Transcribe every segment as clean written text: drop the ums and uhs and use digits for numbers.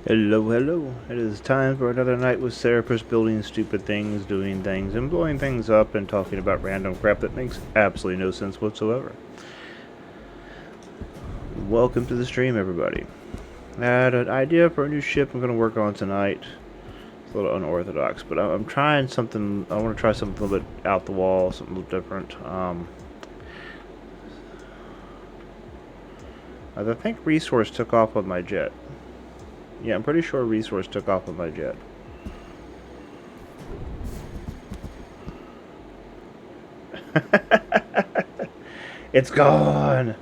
Hello, hello. It is time for another night with Serapis building stupid things, doing things, and blowing things up and talking about random crap that makes absolutely no sense whatsoever. Welcome to the stream, everybody. I had an idea for a new ship I'm going to work on tonight. It's a little unorthodox, but I'm trying something. I want to try something a little bit out the wall, something a little different. I think Resource took off with my jet. Yeah, I'm pretty sure Resource took off with my jet. It's gone!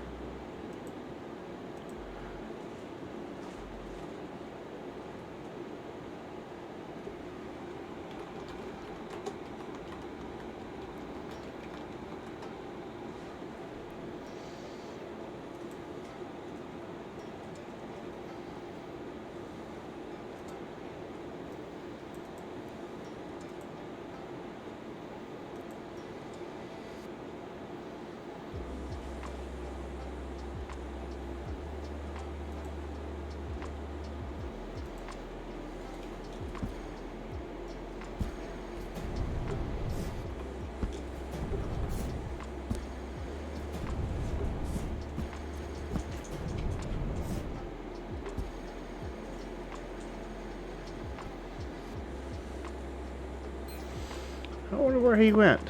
I wonder where he went.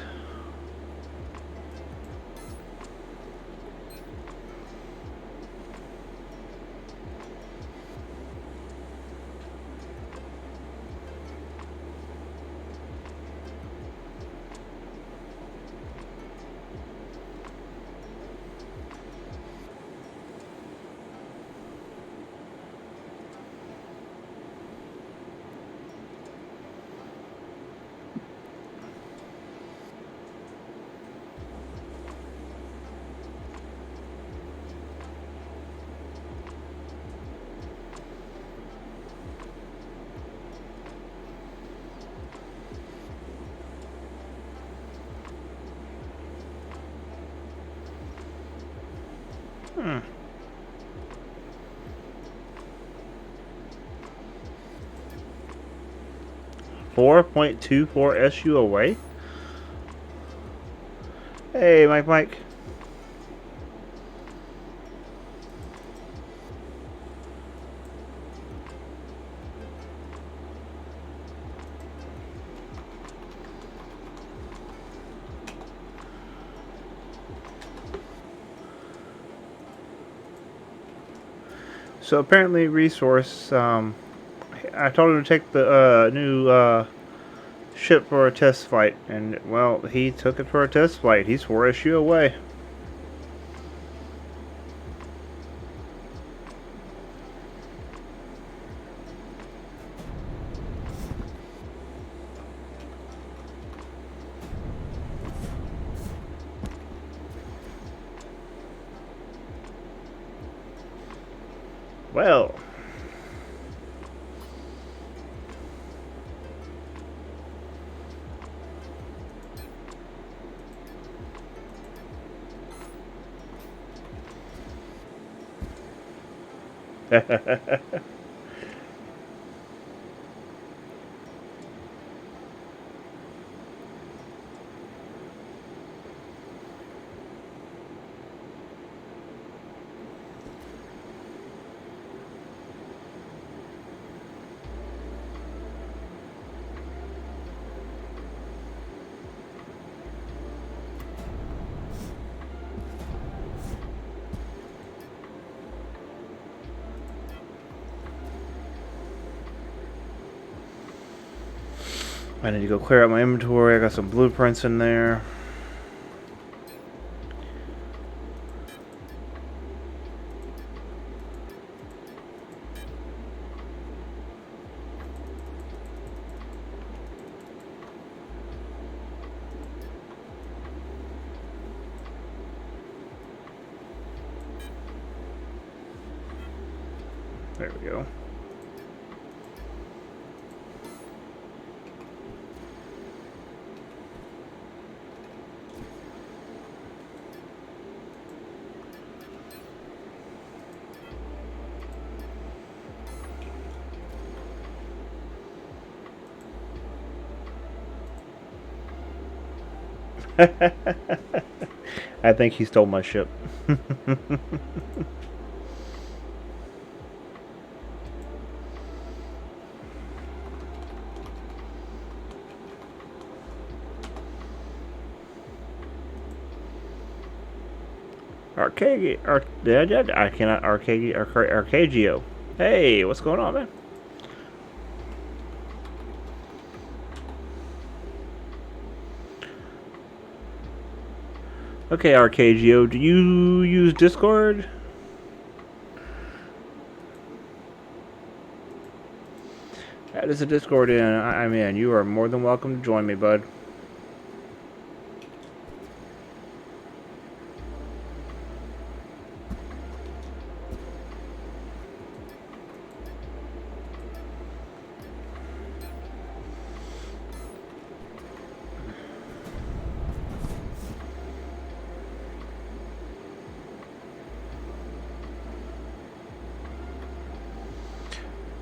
Hmm. 4.24 SU away? Hey, Mike. So apparently, Resource, I told him to take the new ship for a test flight, and, well, he took it for a test flight. He's 4 SU away. Well. I need to go clear out my inventory. I got some blueprints in there. There we go. I think he stole my ship. I cannot Arcagio. Hey, what's going on, man? Okay, Arcagio, do you use Discord? That is a Discord in. I'm in. You are more than welcome to join me, bud.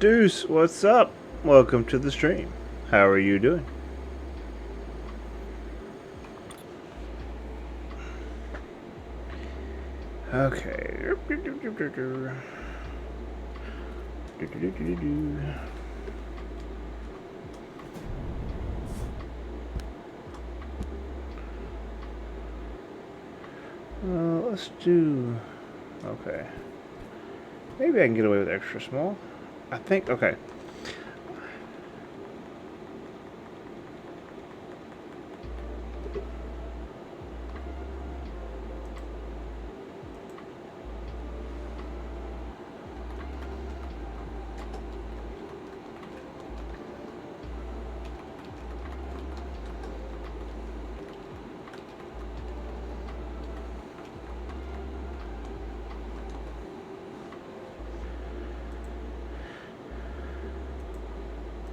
Deuce, what's up? Welcome to the stream. How are you doing? Okay. Let's do... Okay. Maybe I can get away with extra small. I think... Okay.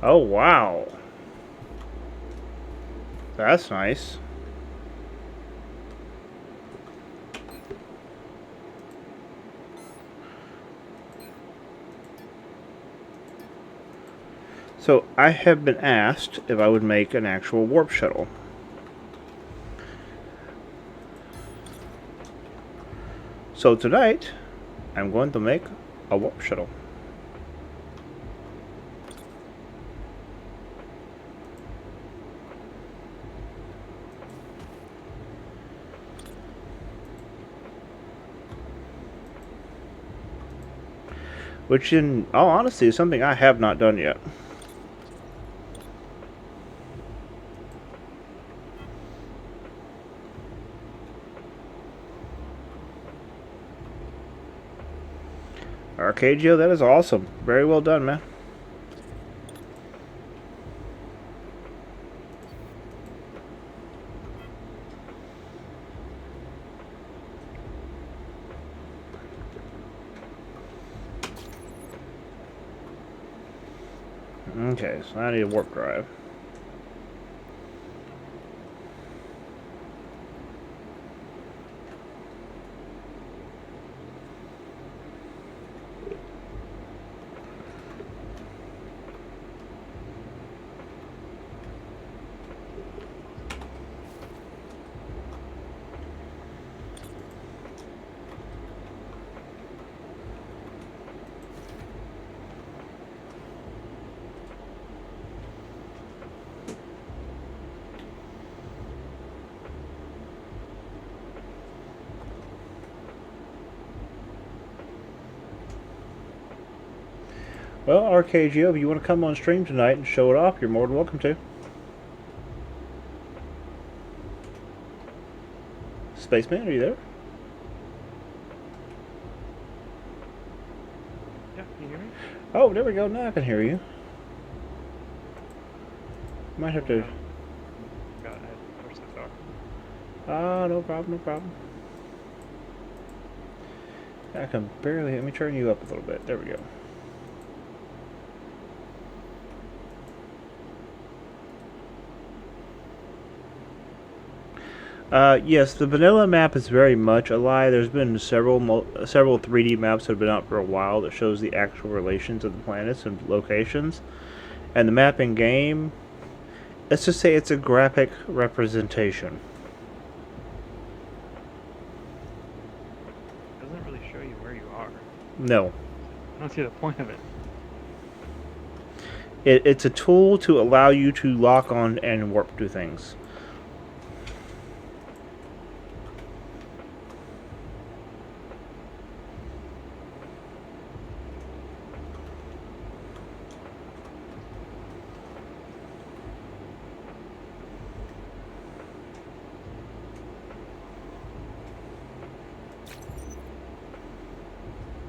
Oh, wow. That's nice. So, I have been asked if I would make an actual warp shuttle. So tonight, I'm going to make a warp shuttle. Which, in all honesty, is something I have not done yet. Arcagio, that is awesome. Very well done, man. Okay, so I need a warp drive. Well, Arcagio, if you want to come on stream tonight and show it off, you're more than welcome to. Spaceman, are you there? Yeah, can you hear me? Oh, there we go. Now I can hear you. Might have to... Got it. Or so far. Ah, no problem, no problem. I can barely... Let me turn you up a little bit. There we go. Yes, the vanilla map is very much a lie. There's been several 3D maps that have been out for a while that shows the actual relations of the planets and locations. And the map in game, let's just say it's a graphic representation. you where you are. No. I don't see the point of it. It's a tool to allow you to lock on and warp to things.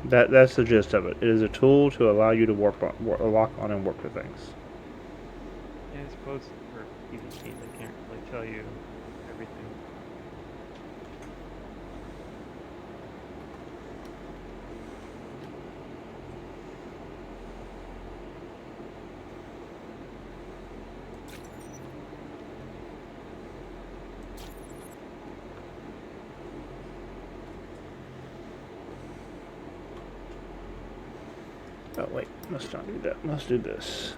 That's the gist of it. It is a tool to allow you to lock on and warp to things. Yeah, I suppose for PvP they can't really tell you everything. Oh wait, let's not do that. Let's do this.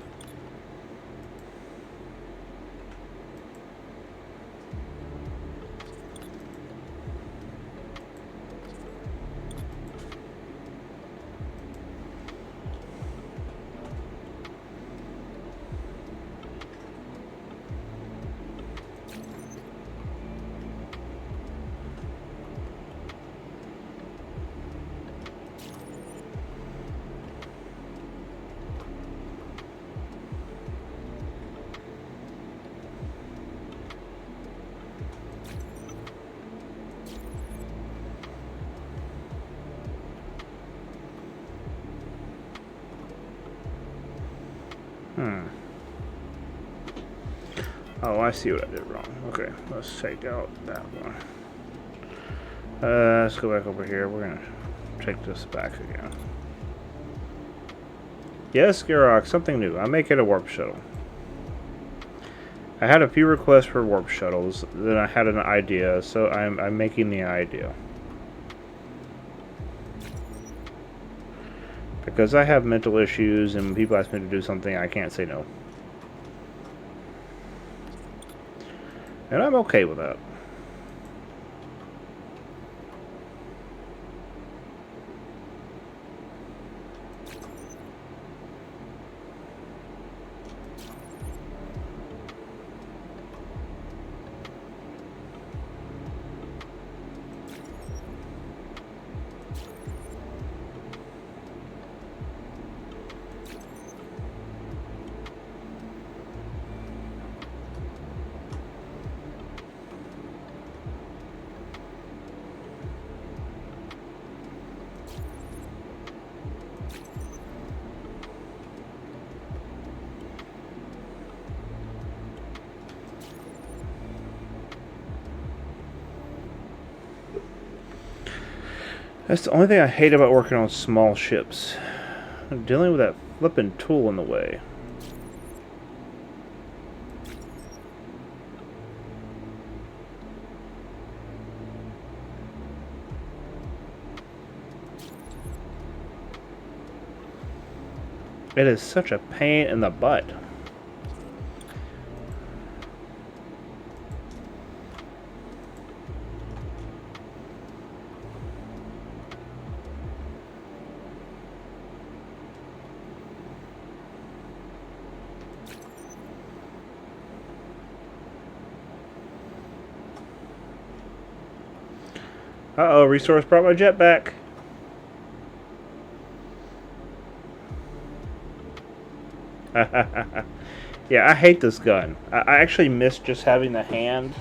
Oh, I see what I did wrong. Okay, let's take out that one. Let's go back over here. We're gonna take this back again. Yes, Garrock, something new. I make it a warp shuttle. I had a few requests for warp shuttles, then I had an idea, so I'm making the idea. Because I have mental issues, and when people ask me to do something, I can't say no. And I'm okay with that. That's the only thing I hate about working on small ships. Dealing with that flippin' tool in the way. It is such a pain in the butt. Uh-oh, resource brought my jet back. Yeah, I hate this gun. I actually miss just having the hand.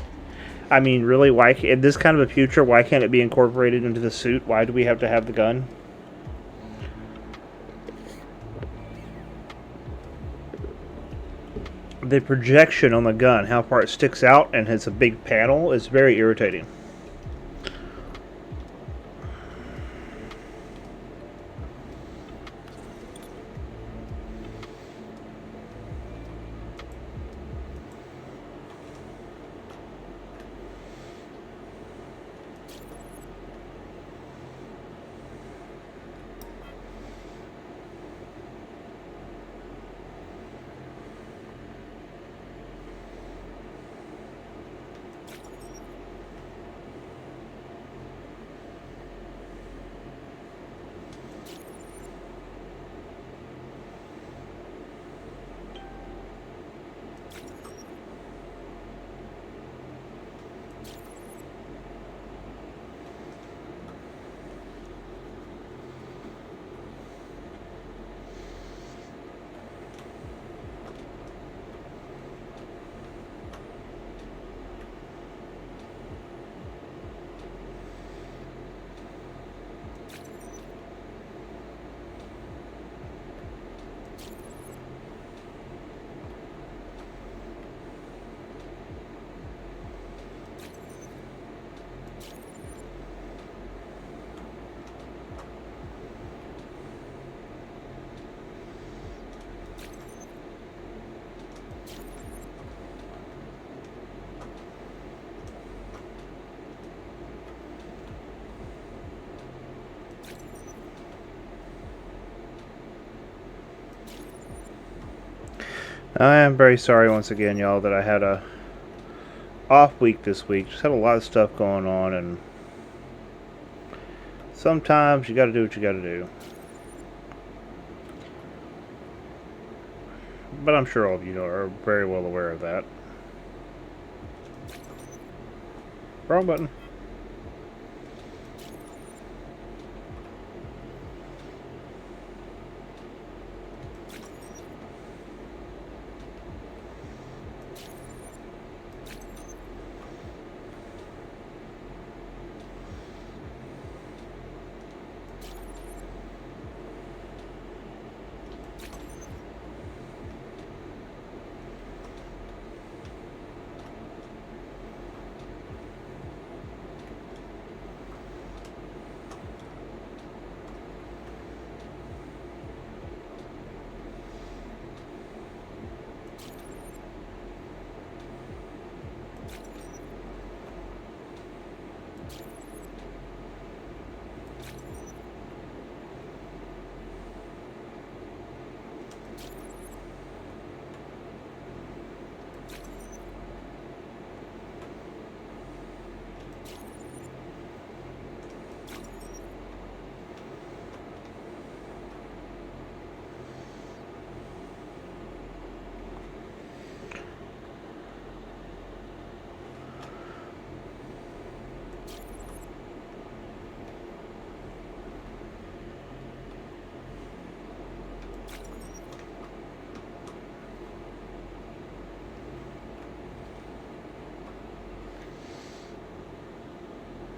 I mean, really, why in this kind of a future, why can't it be incorporated into the suit? Why do we have to have the gun? The projection on the gun, how far it sticks out and has a big panel, is very irritating. I am very sorry once again, y'all, that I had a off week this week. Just had a lot of stuff going on, and sometimes you got to do what you got to do. But I'm sure all of you are very well aware of that. Wrong button.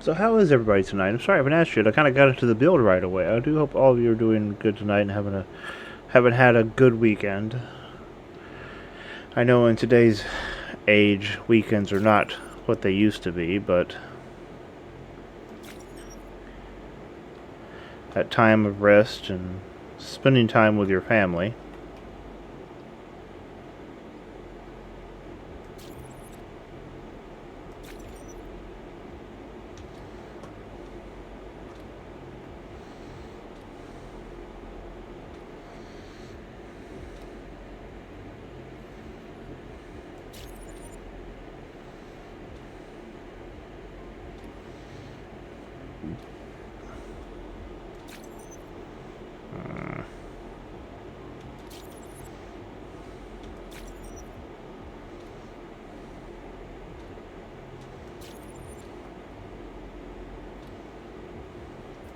So how is everybody tonight? I'm sorry I haven't asked you. I kind of got into the build right away. I do hope all of you are doing good tonight and haven't had a good weekend. I know in today's age, weekends are not what they used to be, but that time of rest and spending time with your family.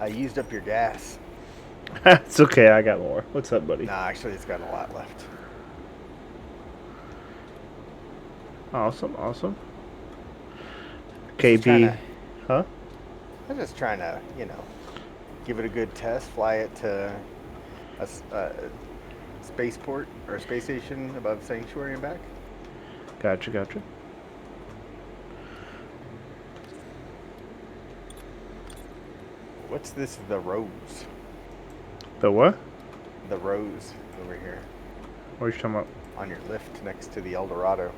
I used up your gas. It's okay, I got more. What's up, buddy? Nah, actually, it's got a lot left. Awesome, awesome. Just KB, huh? I'm just trying to, give it a good test, fly it to a spaceport or a space station above Sanctuary and back. Gotcha, gotcha. What's this? The Rose. The what? The Rose over here What are you talking about? on your lift next to the Eldorado.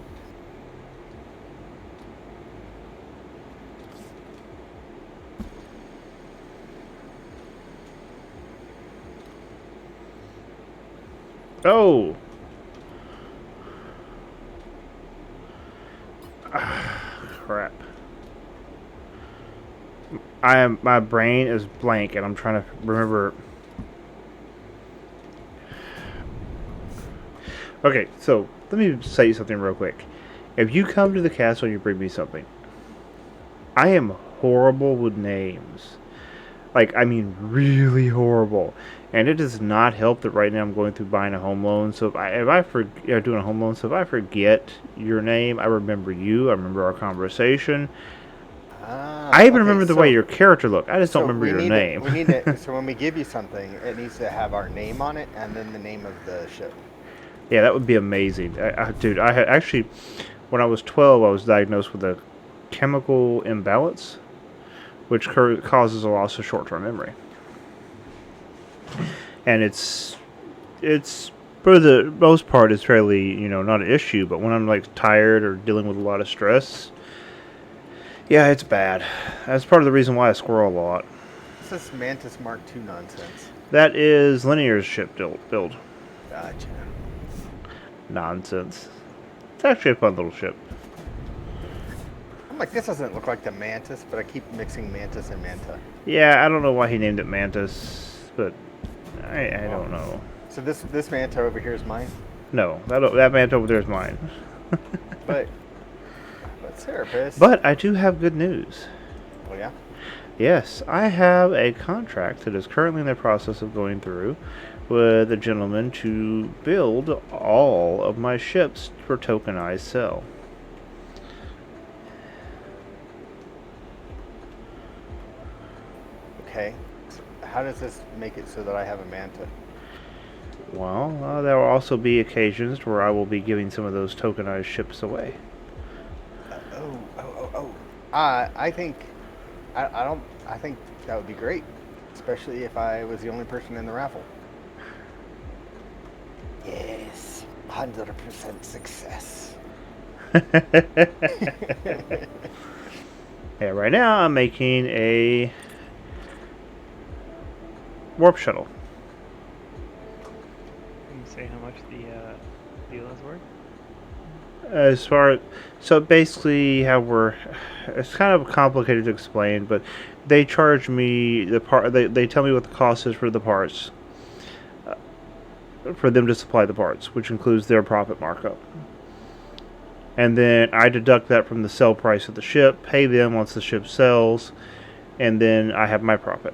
Oh! Crap. My brain is blank and I'm trying to remember. Okay, so let me say something real quick. If you come to the castle and you bring me something, I am horrible with names. Like, I mean, really horrible. And it does not help that right now I'm going through buying a home loan. So doing a home loan, so if I forget your name, I remember you. I remember our conversation. I even Okay, remember the way your character looked. I just don't remember your name. We need to. So when we give you something, it needs to have our name on it and then the name of the ship. Yeah, that would be amazing. Dude, I had actually, when I was 12, I was diagnosed with a chemical imbalance, which causes a loss of short-term memory. And it's for the most part, it's fairly, not an issue. But when I'm like tired or dealing with a lot of stress, yeah, it's bad. That's part of the reason why I squirrel a lot. What's this Mantis Mark II nonsense? That is Linear's ship build. Gotcha. Nonsense. It's actually a fun little ship. I'm like, this doesn't look like the Mantis, but I keep mixing Mantis and Manta. Yeah, I don't know why he named it Mantis, but I don't know. So this Manta over here is mine, No, that man over there is mine. but Serapis. But I do have good news. Oh yeah. Yes, I have a contract that is currently in the process of going through with a gentleman to build all of my ships for tokenized sale. Okay. So how does this make it so that I have a Manta? Well, there will also be occasions where I will be giving some of those tokenized ships away. I think I think that would be great, especially if I was the only person in the raffle. Yes, 100% success. Yeah, right now I'm making a warp shuttle. Can you say how much the deal is worth? As far so basically how it's kind of complicated to explain, but they charge me the part. They tell me what the cost is for the parts, for them to supply the parts, which includes their profit markup. And then I deduct that from the sell price of the ship, pay them once the ship sells, and then I have my profit.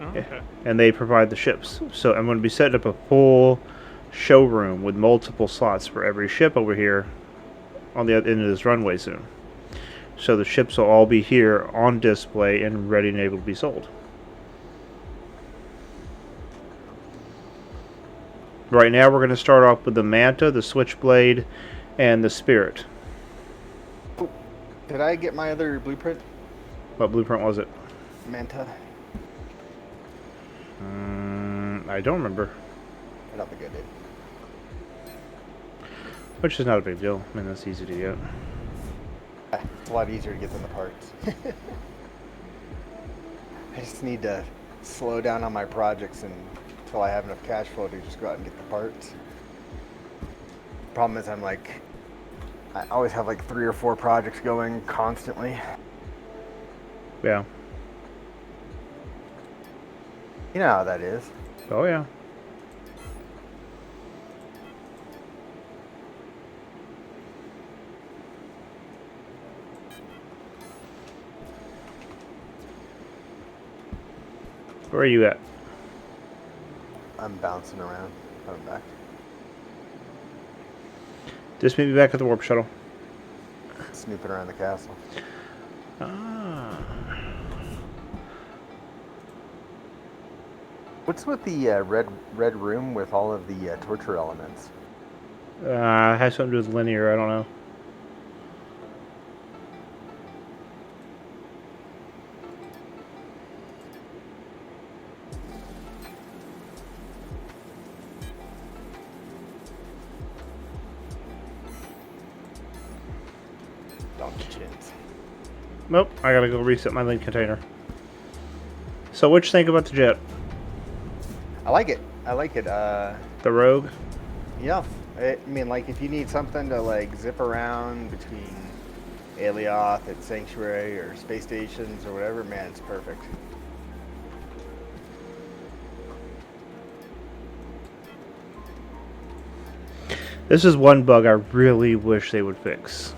Oh, okay. And they provide the ships. So I'm going to be setting up a full showroom with multiple slots for every ship over here on the other end of this runway soon. So the ships will all be here on display and ready and able to be sold. Right now we're going to start off with the Manta, the Switchblade, and the Spirit. Oh, did I get my other blueprint? What blueprint was it? Manta? I don't remember. I don't think I did. Which is not a big deal. I mean, that's easy to get. It's a lot easier to get than the parts. I just need to slow down on my projects until I have enough cash flow to just go out and get the parts. Problem is, I always have like 3 or 4 projects going constantly. Yeah. You know how that is. Oh, yeah. Where are you at? I'm bouncing around. Coming back. Just meet me back at the warp shuttle. Snooping around the castle. Ah. What's with the red room with all of the torture elements? It has something to do with linear, I don't know. Donkey chins. Nope, I gotta go reset my link container. So what you think about the jet? I like it. I like it. The Rogue? Yeah. I mean, like, if you need something to, like, zip around between Alioth and Sanctuary or space stations or whatever, man, it's perfect. This is one bug I really wish they would fix.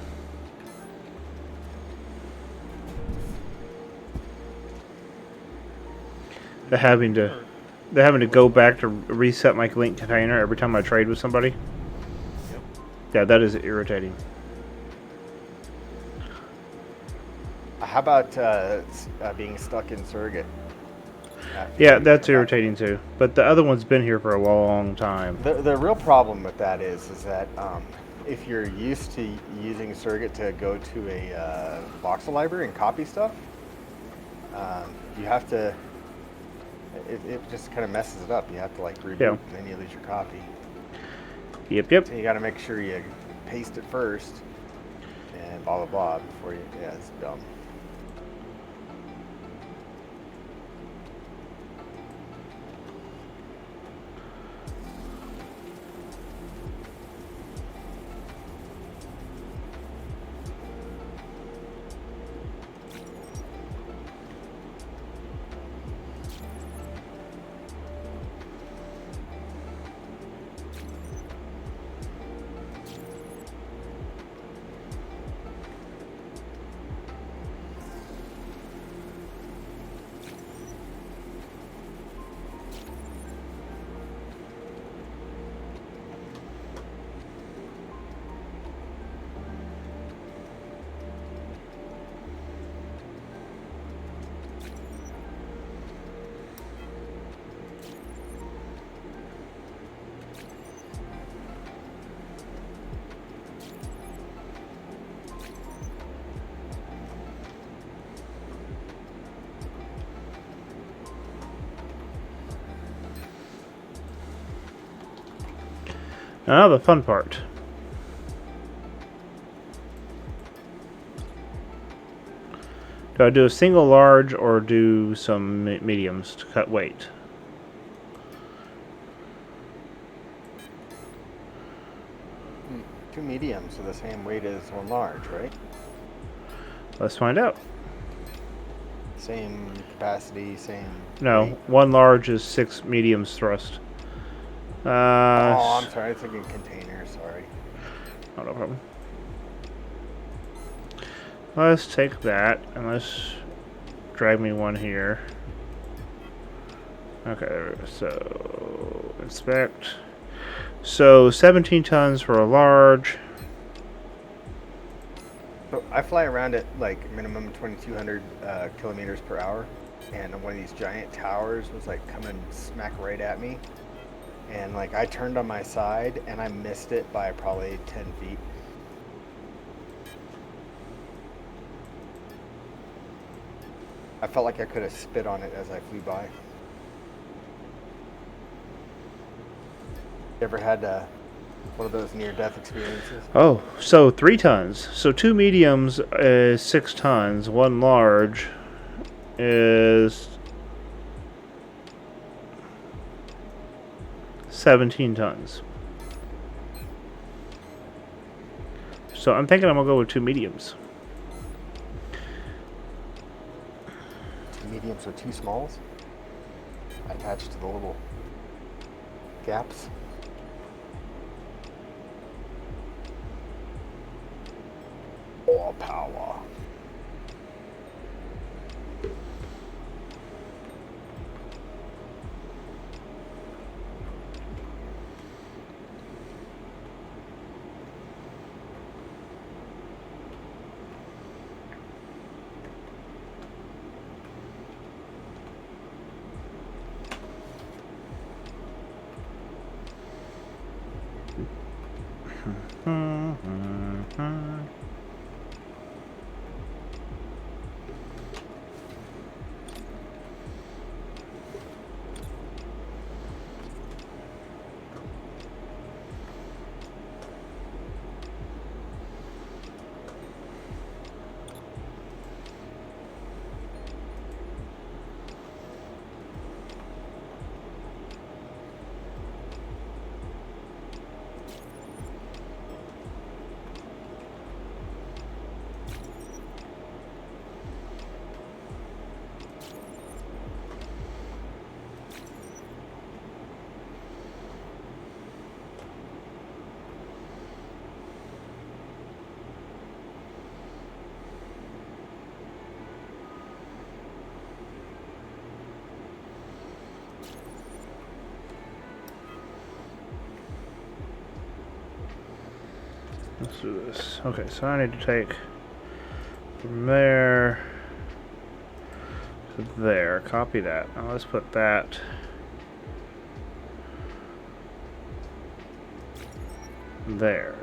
They're having to go back to reset my link container every time I trade with somebody. Yep. Yeah, that is irritating. How about being stuck in Surrogate? Yeah, that's irritating too. But the other one's been here for a long time. The real problem with that is that if you're used to using Surrogate to go to a voxel library and copy stuff, you have to. It just kind of messes it up. You have to like reboot, Yeah. and then you lose your copy. Yep. So you got to make sure you paste it first, and blah blah blah before you. Yeah, it's dumb. Now the fun part. Do I do a single large or do some mediums to cut weight? Two mediums are the same weight as one large, right? Let's find out. Same capacity, same No, weight. one large is 6 mediums thrust. Oh, I'm sorry. I was thinking container. Sorry. Oh, no problem. Let's take that and let's drag me one here. Okay, so inspect. So 17 tons for a large. So I fly around at like minimum 2,200 kilometers per hour, and one of these giant towers was like coming smack right at me, and like I turned on my side and I missed it by probably 10 feet. I felt like I could have spit on it as I flew by. You ever had one of those near-death experiences? Oh, so 3 tons. So 2 mediums is 6 tons. 1 large is 17 tons. So I'm thinking I'm gonna go with 2 mediums. Two mediums or two smalls attached to the little gaps. All power. Let's do this. Okay, so I need to take from there to there. Copy that. Now let's put that there.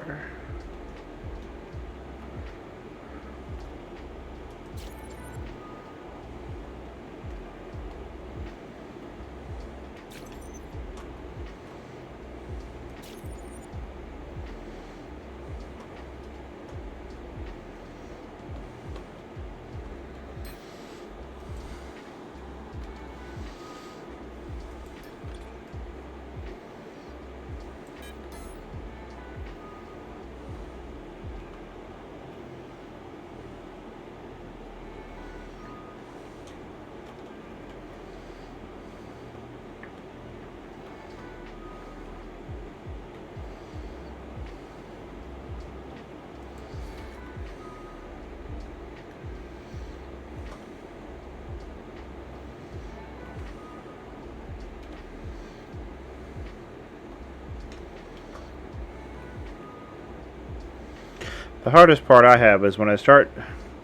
The hardest part I have is when I start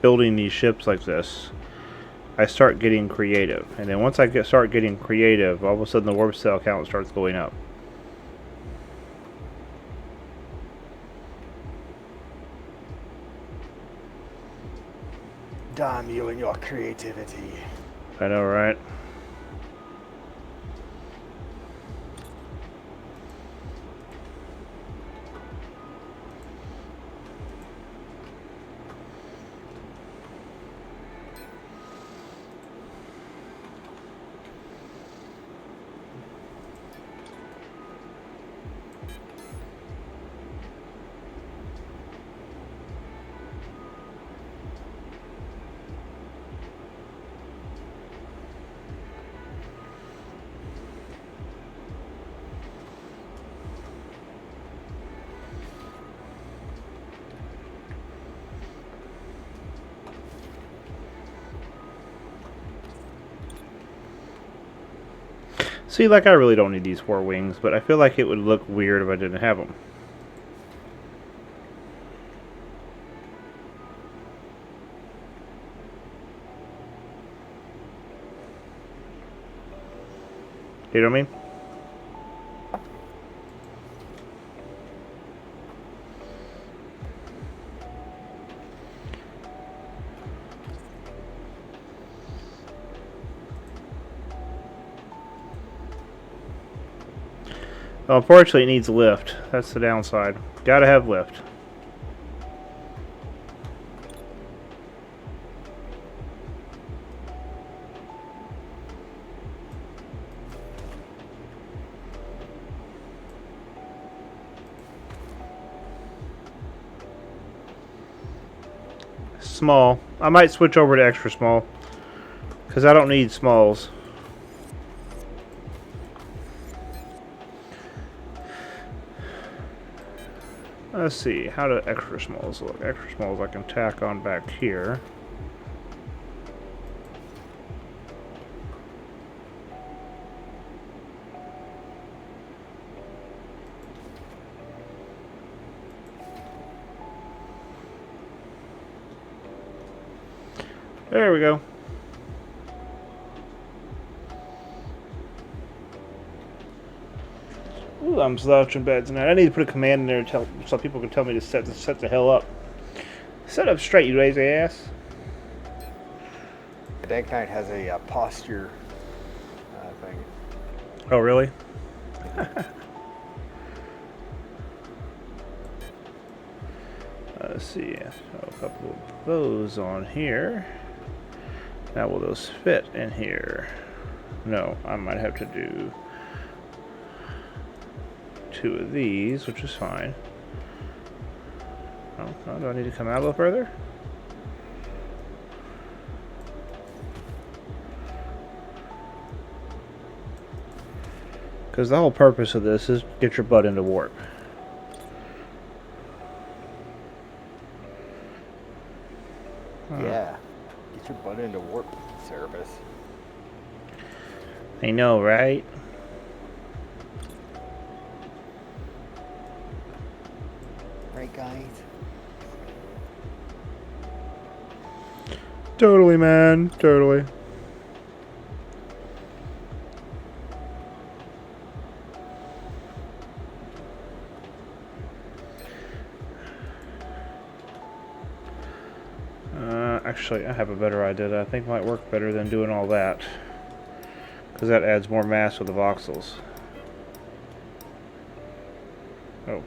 building these ships like this, I start getting creative. And then once I start getting creative, all of a sudden the warp cell count starts going up. Damn you and your creativity. I know, right? See, like, I really don't need these 4 wings, but I feel like it would look weird if I didn't have them. You know what I mean? Well, unfortunately, it needs lift. That's the downside. Gotta have lift. Small. I might switch over to extra small because I don't need smalls. Let's see, how do extra smalls look? Extra smalls I can tack on back here. There we go. Ooh, I'm slouching beds tonight. I need to put a command in there so people can tell me to set the hell up. Set up straight, you lazy ass. Dank Knight has a posture thing. Oh, really? Let's see. So a couple of those on here. Now, will those fit in here? No, I might have to do 2 of these, which is fine. Oh, do I need to come out a little further? Because the whole purpose of this is get your butt into warp. Yeah. Get your butt into warp, Cerebus. I know, right? Right, guys? Totally, man. Totally. Actually, I have a better idea that I think might work better than doing all that. Because that adds more mass with the voxels. Oh.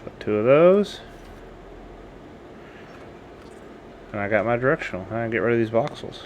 Put 2 of those. And I got my directional. I can get rid of these voxels.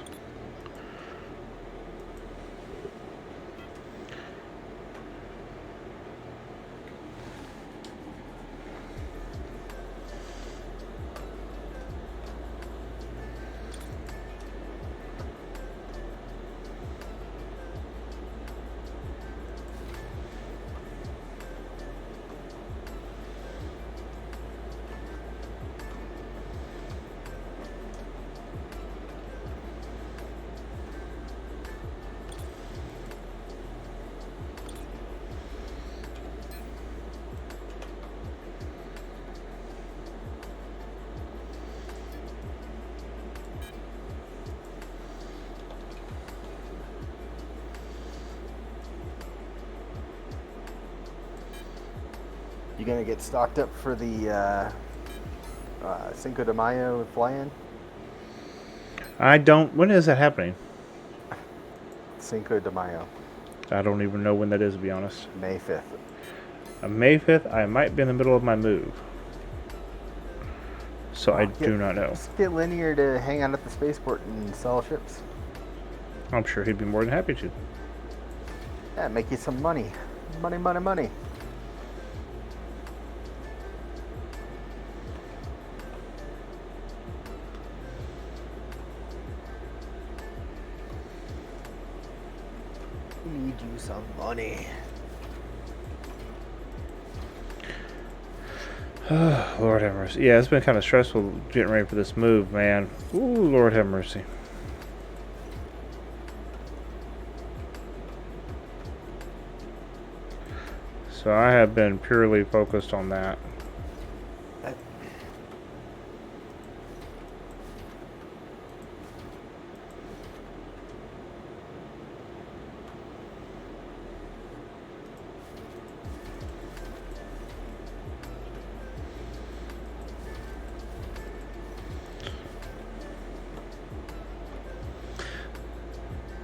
You gonna get stocked up for the Cinco de Mayo fly-in? I don't... When is that happening? Cinco de Mayo, I don't even know when that is, to be honest. May 5th. On May 5th, I might be in the middle of my move. So I do not know. Just get Linear to hang out at the spaceport and sell ships. I'm sure he'd be more than happy to. Yeah, make you some money. Money, money, money. Need you some money. Lord have mercy. Yeah, it's been kind of stressful getting ready for this move, man. Ooh, Lord have mercy. So I have been purely focused on that.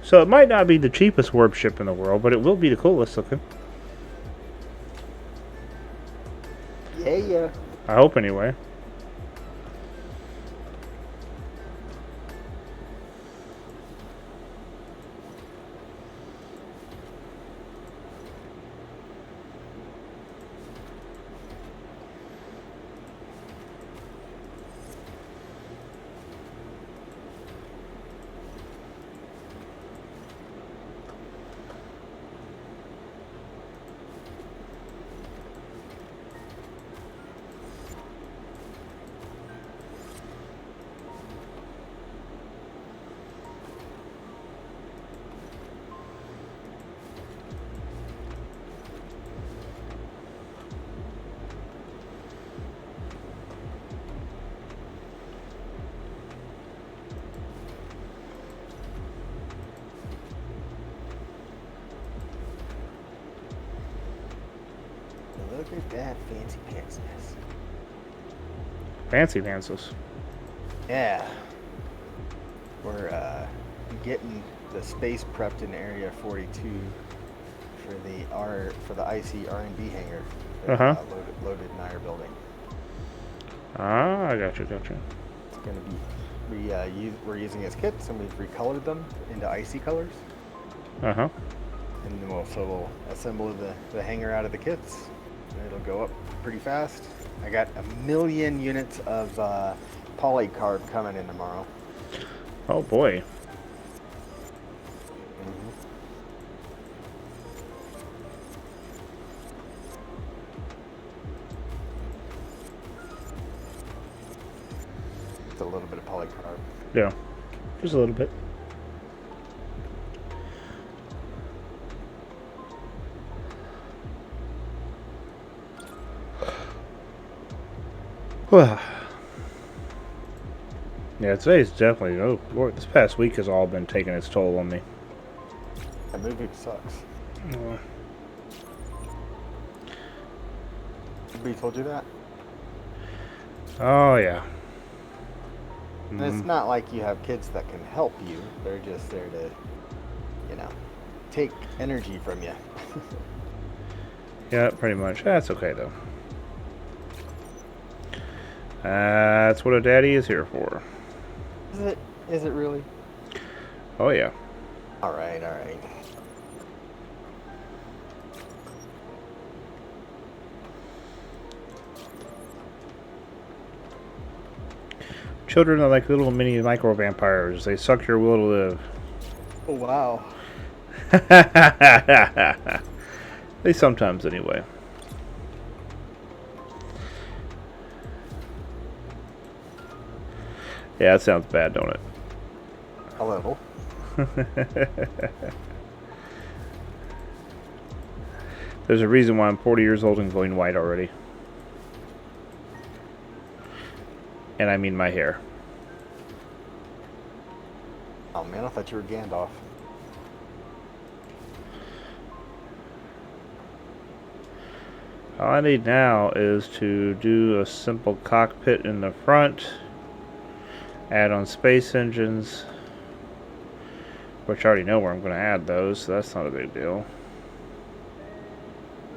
So it might not be the cheapest warp ship in the world, but it will be the coolest looking. Yeah. I hope anyway. Look at that fancy pantsiness. Fancy dances. Yeah. We're getting the space prepped in Area 42 for the IC R&D hangar that loaded in our building. Ah, I gotcha. It's gonna be we're using as kits, and we've recolored them into IC colors. And then we'll assemble the hangar out of the kits. And it'll go up pretty fast. I got 1 million units of polycarb coming in tomorrow. Oh boy. It's a little bit of polycarb. Yeah, just a little bit. Yeah, today's definitely. Oh Lord, this past week has all been taking its toll on me. That movie sucks. Anybody told you that? Oh yeah. And it's not like you have kids that can help you. They're just there to, take energy from you. Yeah, pretty much. That's okay though. That's what a daddy is here for. Is it really? Oh yeah. All right. Children are like little mini micro vampires. They suck your will to live. Oh wow. They sometimes, anyway. Yeah, that sounds bad, don't it? A little. There's a reason why I'm 40 years old and going white already. And I mean my hair. Oh man, I thought you were Gandalf. All I need now is to do a simple cockpit in the front, add on space engines, which I already know where I'm going to add those, so that's not a big deal.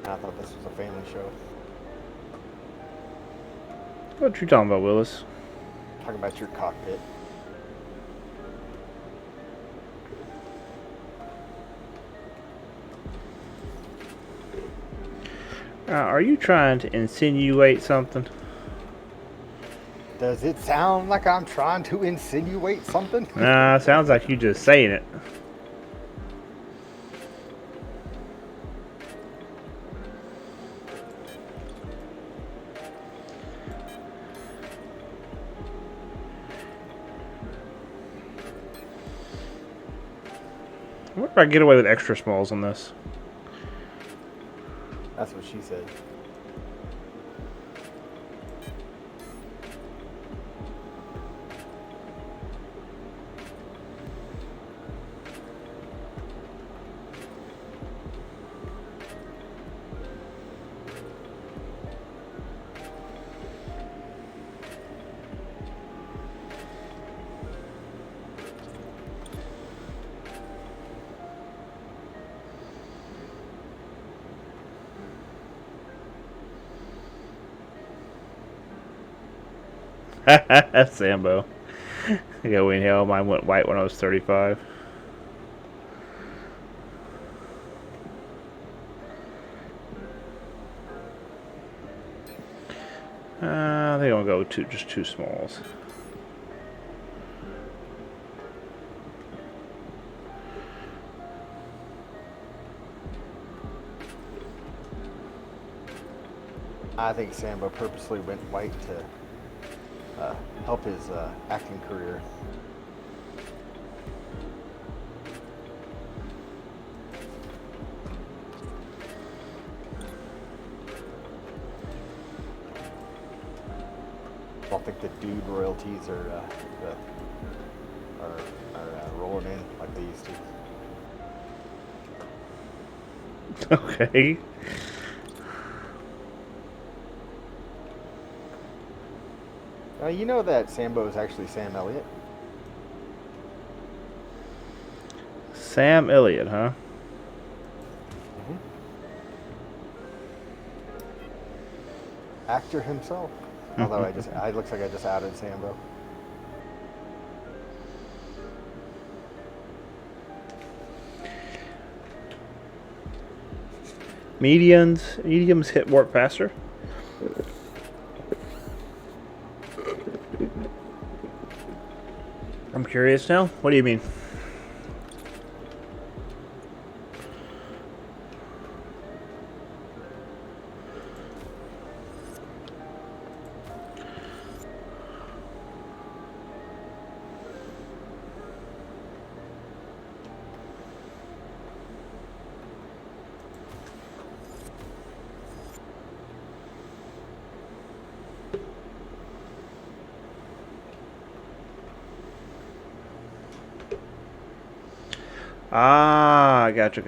I thought this was a family show. What you talking about, Willis? Talking about your cockpit. Are you trying to insinuate something? Does it sound like I'm trying to insinuate something? Nah, sounds like you just saying it. Probably get away with extra smalls on this. That's what she said. That's Sambo. Yeah, we hell, mine went white when I was 35. I think I'll go just two smalls. I think Sambo purposely went white to help his acting career. I don't think the dude royalties are rolling in like they used to. Okay. You know that Sambo is actually Sam Elliott? Sam Elliott, huh? Mm-hmm. Actor himself. Although it looks like I just outed Sambo. Mediums hit warp faster. I'm curious now. What do you mean? Ah, gotcha.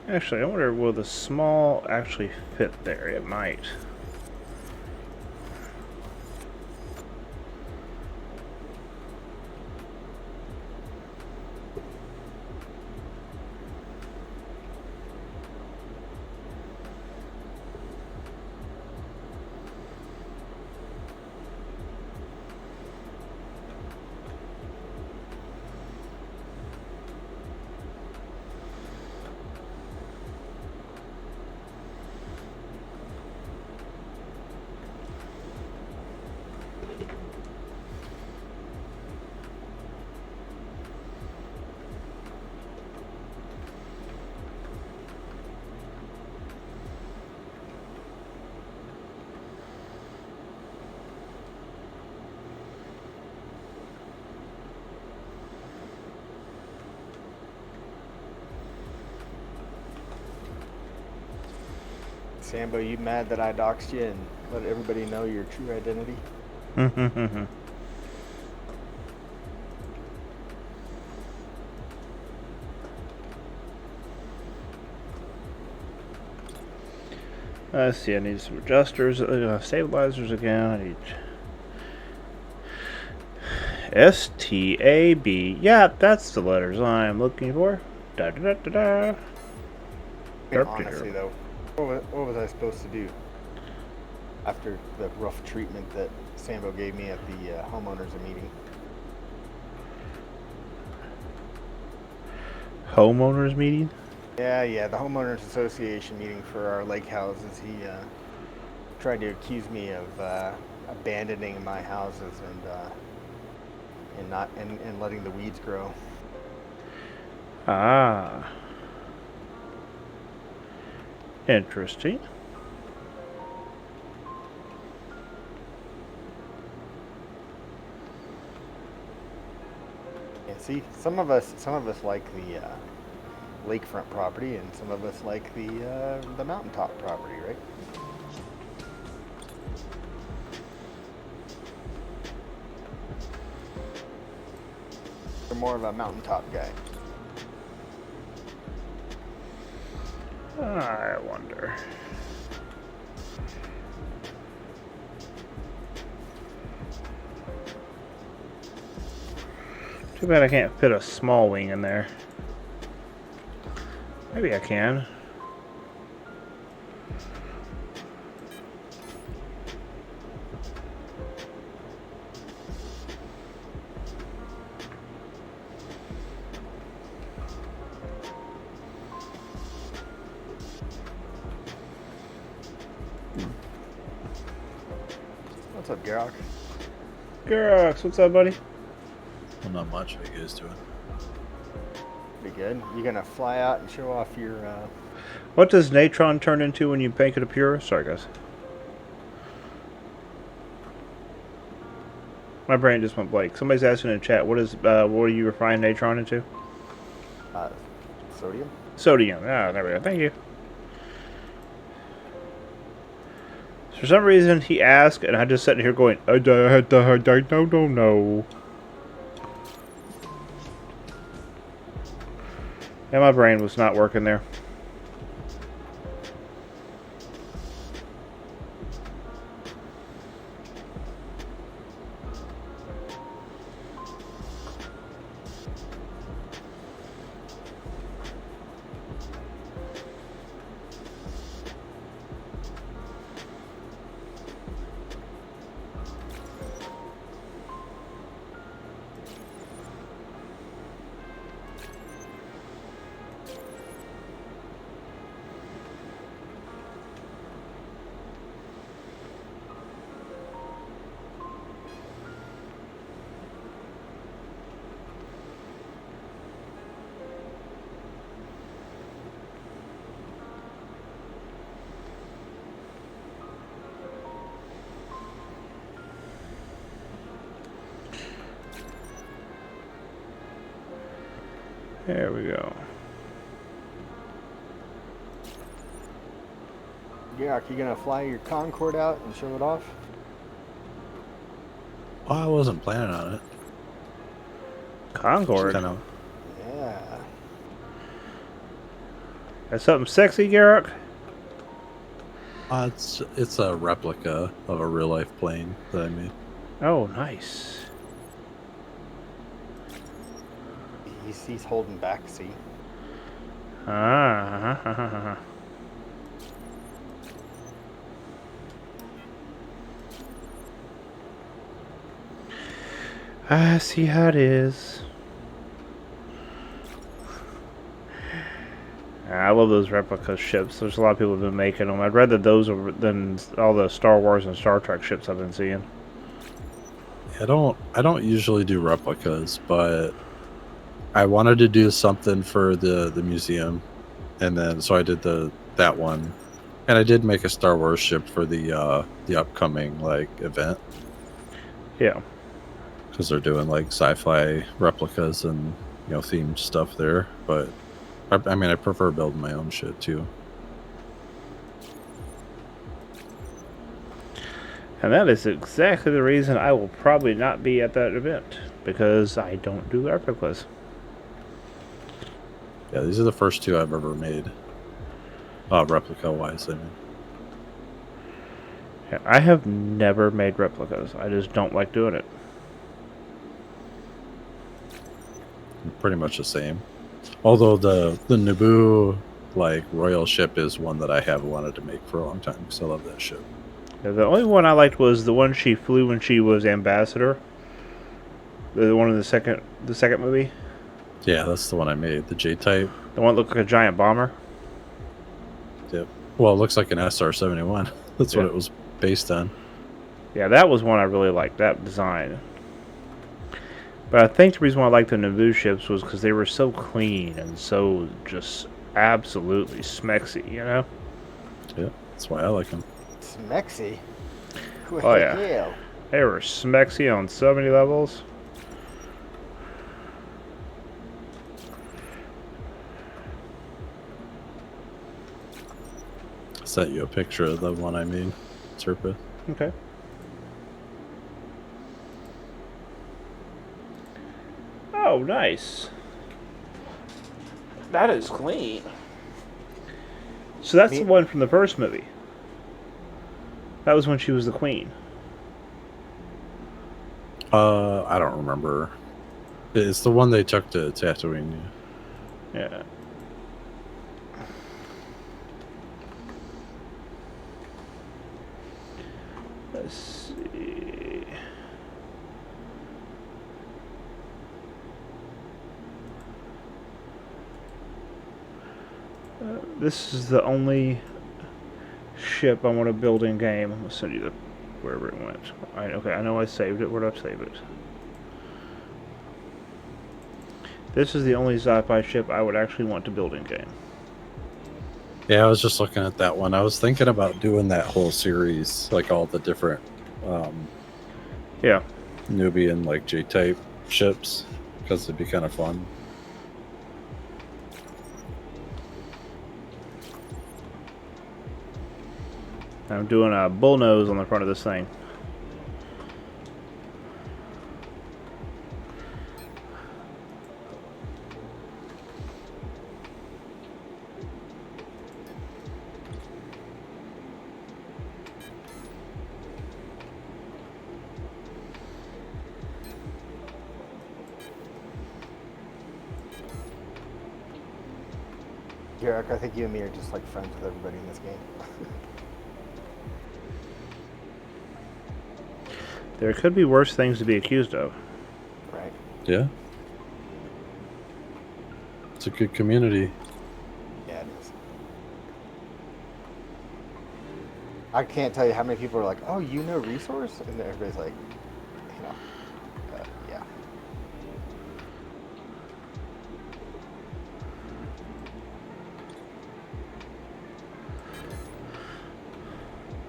Actually, I wonder, will the small actually fit there? It might. Sambo, you mad that I doxed you and let everybody know your true identity? Let's see, I need some adjusters, stabilizers again. I need STAB. Yeah, that's the letters I'm looking for. Da da da da da. Honestly, though, what was I supposed to do after the rough treatment that Sambo gave me at the homeowners meeting? Homeowners meeting? Yeah, the homeowners association meeting for our lake houses. He tried to accuse me of abandoning my houses and letting the weeds grow. Ah. Interesting. Yeah, see, some of us like the lakefront property, and some of us like the mountaintop property, right? You're more of a mountaintop guy. I wonder. Too bad I can't fit a small wing in there. Maybe I can. What's up, Garrock? Gurax, what's up, buddy? Well, not much. How you guys doing? Pretty good. You gonna fly out and show off your? What does natron turn into when you make it a pure? Sorry, guys. My brain just went blank. Somebody's asking in the chat, what do you refine natron into? Sodium. Sodium. Ah, there we go. Thank you. For some reason, he asked, and I just sitting here going, I don't know. And my brain was not working there. There we go. Garrock, you gonna fly your Concorde out and show it off? Oh, I wasn't planning on it. Concorde. Kind of. Yeah. That's something sexy, Garrick? It's a replica of a real life plane that I made. Oh, nice. He's holding back. See. Ah. I see how it is. I love those replica ships. There's a lot of people have been making them. I'd rather those than all the Star Wars and Star Trek ships I've been seeing. I don't usually do replicas, but I wanted to do something for the museum, and then so I did that one, and I did make a Star Wars ship for the upcoming event. Yeah. Because they're doing sci-fi replicas and themed stuff there, but I mean I prefer building my own shit too. And that is exactly the reason I will probably not be at that event, because I don't do replicas. Yeah, these are the first two I've ever made. Replica wise, I mean. Yeah, I have never made replicas. I just don't like doing it. Pretty much the same. Although the Naboo like royal ship is one that I have wanted to make for a long time because I love that ship. Yeah, the only one I liked was the one she flew when she was ambassador. The one in the second movie. Yeah, that's the one I made. The J type. The one that looked like a giant bomber. Yep. Well, it looks like an SR-71. That's Yeah. what it was based on. Yeah, that was one I really liked, that design. But I think the reason why I liked the Naboo ships was because they were so clean and so just absolutely smexy, you know? Yeah, that's why I like them. Smexy. Oh, yeah. Hell. They were smexy on so many levels. I sent you a picture of the one I made, Serpa. Okay. Oh, nice. That is clean. So that's the one from the first movie. That was when she was the queen. I don't remember. It's the one they took to Tatooine. Yeah. Let's see. This is the only ship I want to build in game. I'm gonna send you the wherever it went. Okay, I know I saved it. Where did I save it? This is the only sci-fi ship I would actually want to build in game. Yeah, I was just looking at that one. I was thinking about doing that whole series, like all the different Yeah. Nubian like J-type ships, because it'd be kind of fun. I'm doing a bullnose on the front of this thing. Jarek, I think you and me are just like friends with everybody in this game. There could be worse things to be accused of. Right. Yeah. It's a good community. Yeah, it is. I can't tell you how many people are like, "Oh, you know resource," and everybody's like, you know, yeah.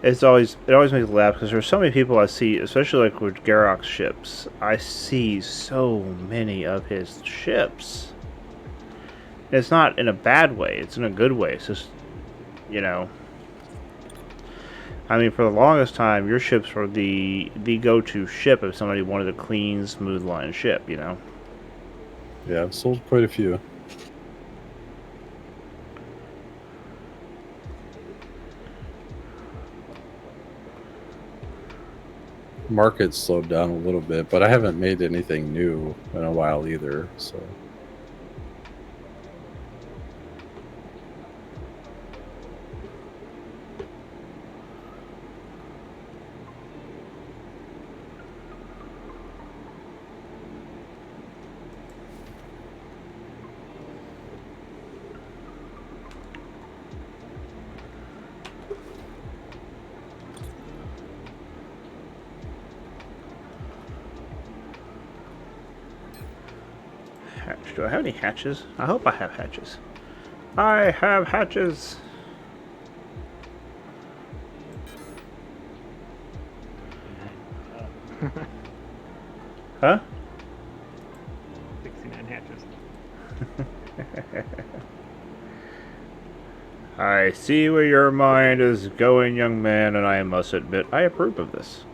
It always makes me laugh because there's so many people I see, especially like with Garrock's ships. I see so many of his ships. And it's not in a bad way; it's in a good way. It's just, you know. I mean, for the longest time, your ships were the go-to ship if somebody wanted a clean, smooth line ship. You know. Yeah, I've sold quite a few. Market slowed down a little bit, but I haven't made anything new in a while either, so. Hatch. Do I have any hatches? I hope I have hatches. I have hatches. Huh? 69 hatches. I see where your mind is going, young man, and I must admit I approve of this.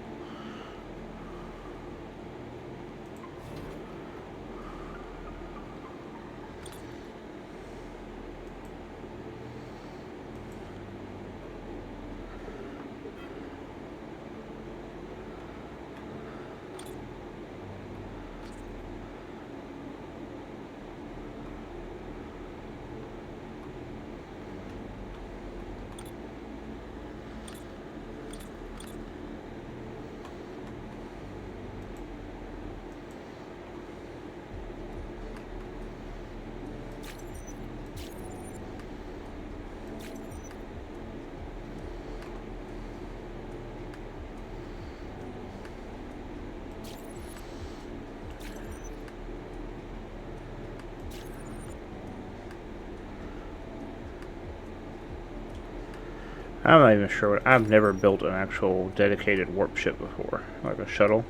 I'm not even sure. I've never built an actual dedicated warp ship before, like a shuttle.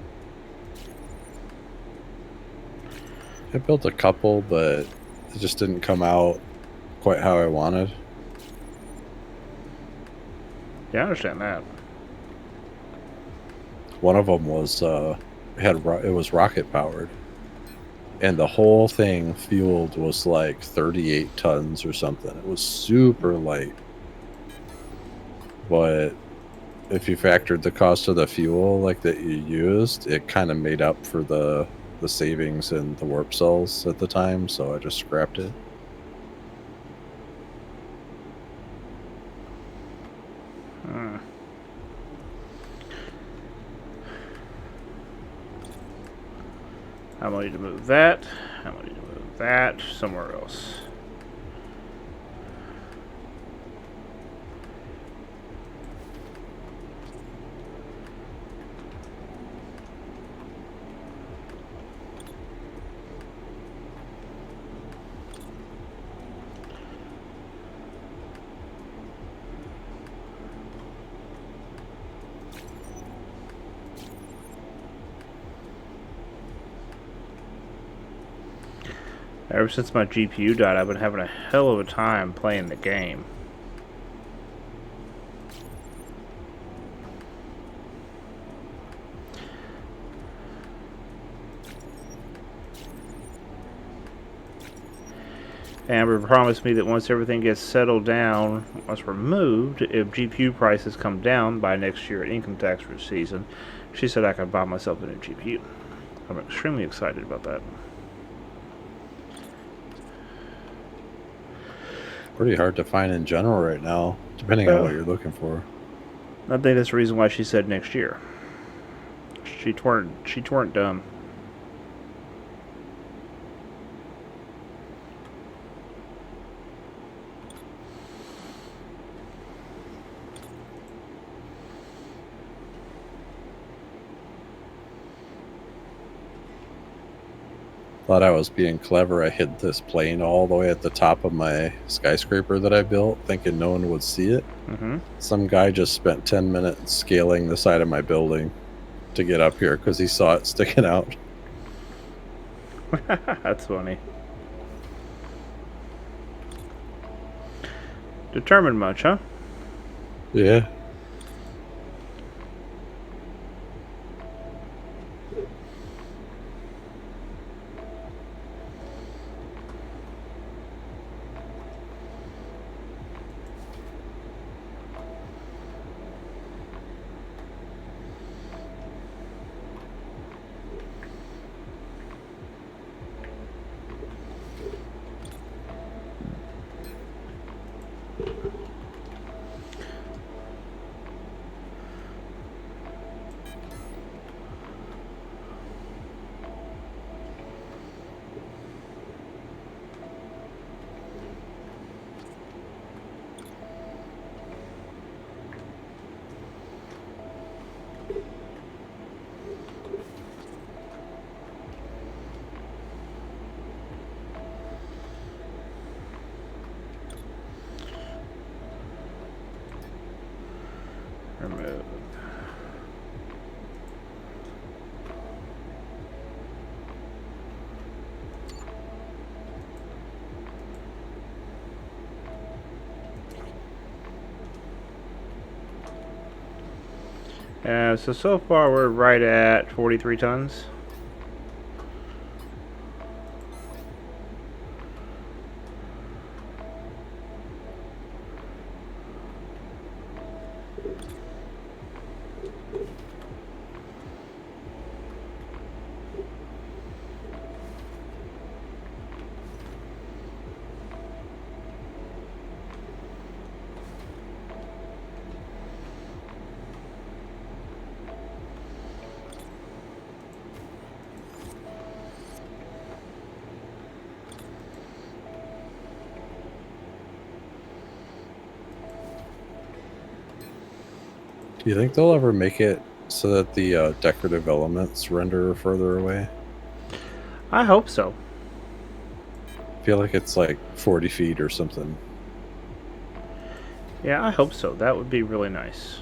I built a couple, but it just didn't come out quite how I wanted. Yeah, I understand that. One of them was it was rocket powered, and the whole thing fueled was like 38 tons or something. It was super light, but if you factored the cost of the fuel like that you used, it kind of made up for the savings in the warp cells at the time, so I just scrapped it. I'm going to need to move that. I'm going to need to move that somewhere else. Ever since my GPU died, I've been having a hell of a time playing the game. Amber promised me that once everything gets settled down, once removed, if GPU prices come down by next year at income tax season, she said I could buy myself a new GPU. I'm extremely excited about that. Pretty hard to find in general right now, depending on what you're looking for. I think that's the reason why she said next year. She weren't dumb. Thought I was being clever. I hid this plane all the way at the top of my skyscraper that I built, thinking no one would see it. Mm-hmm. Some guy just spent 10 minutes scaling the side of my building to get up here because he saw it sticking out. That's funny. Determined much, huh? Yeah. Remove. So far we're right at 43 tons. Do you think they'll ever make it so that the decorative elements render further away? I hope so. I feel like it's like 40 feet or something. Yeah, I hope so. That would be really nice.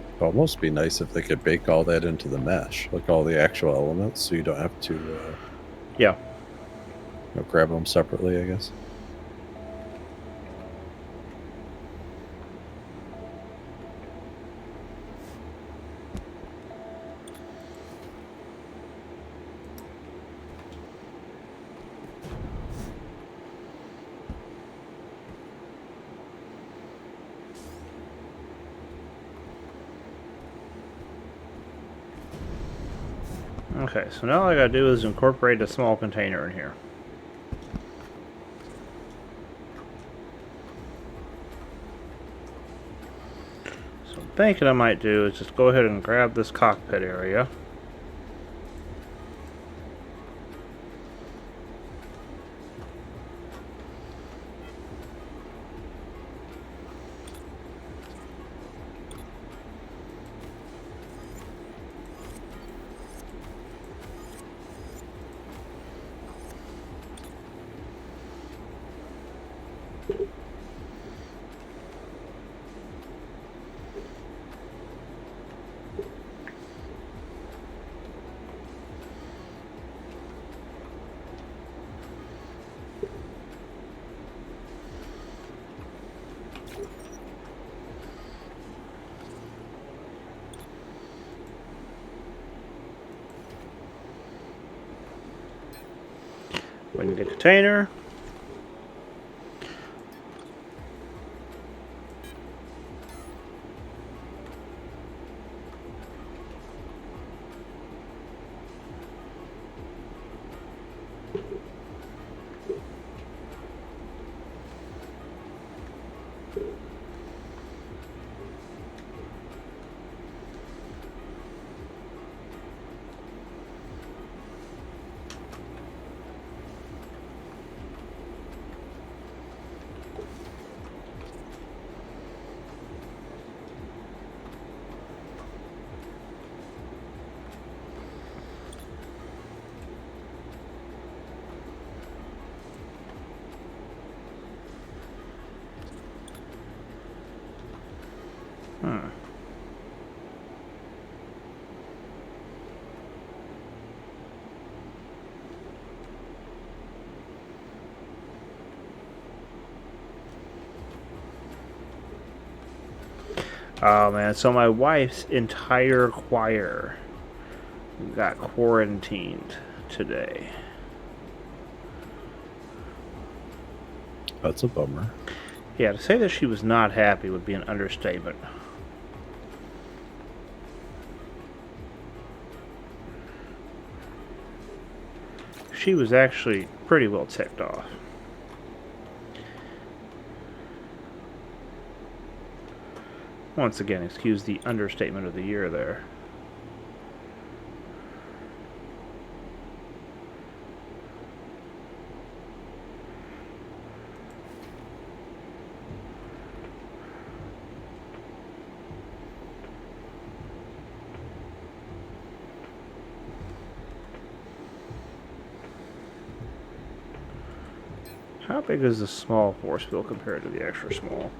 It'd almost be nice if they could bake all that into the mesh, like all the actual elements, so you don't have to Yeah. grab them separately, I guess. Okay, so now all I gotta do is incorporate a small container in here. So I'm thinking I might do is just go ahead and grab this cockpit area. We need a container. Oh man, so my wife's entire choir got quarantined today. That's a bummer. Yeah, to say that she was not happy would be an understatement. She was actually pretty well ticked off. Once again, excuse the understatement of the year there. How big is the small force field compared to the extra small?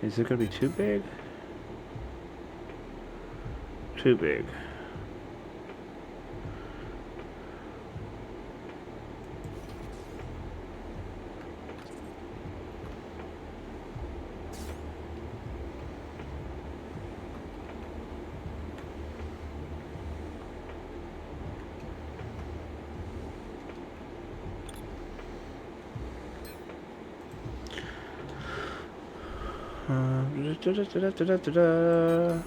Is it going to be too big? Too big. Da-da-da-da-da-da-da.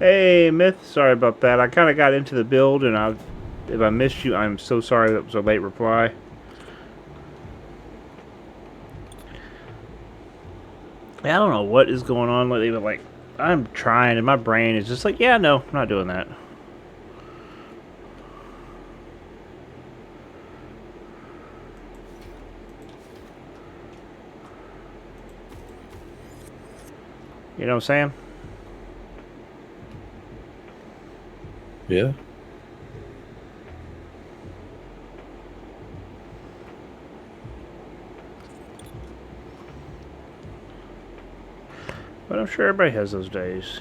Hey, Myth. Sorry about that. I kind of got into the build, and if I missed you, I'm so sorry that was a late reply. I don't know what is going on lately, but like, I'm trying, and my brain is just like, yeah, no, I'm not doing that. You know what I'm saying? Yeah. But I'm sure everybody has those days.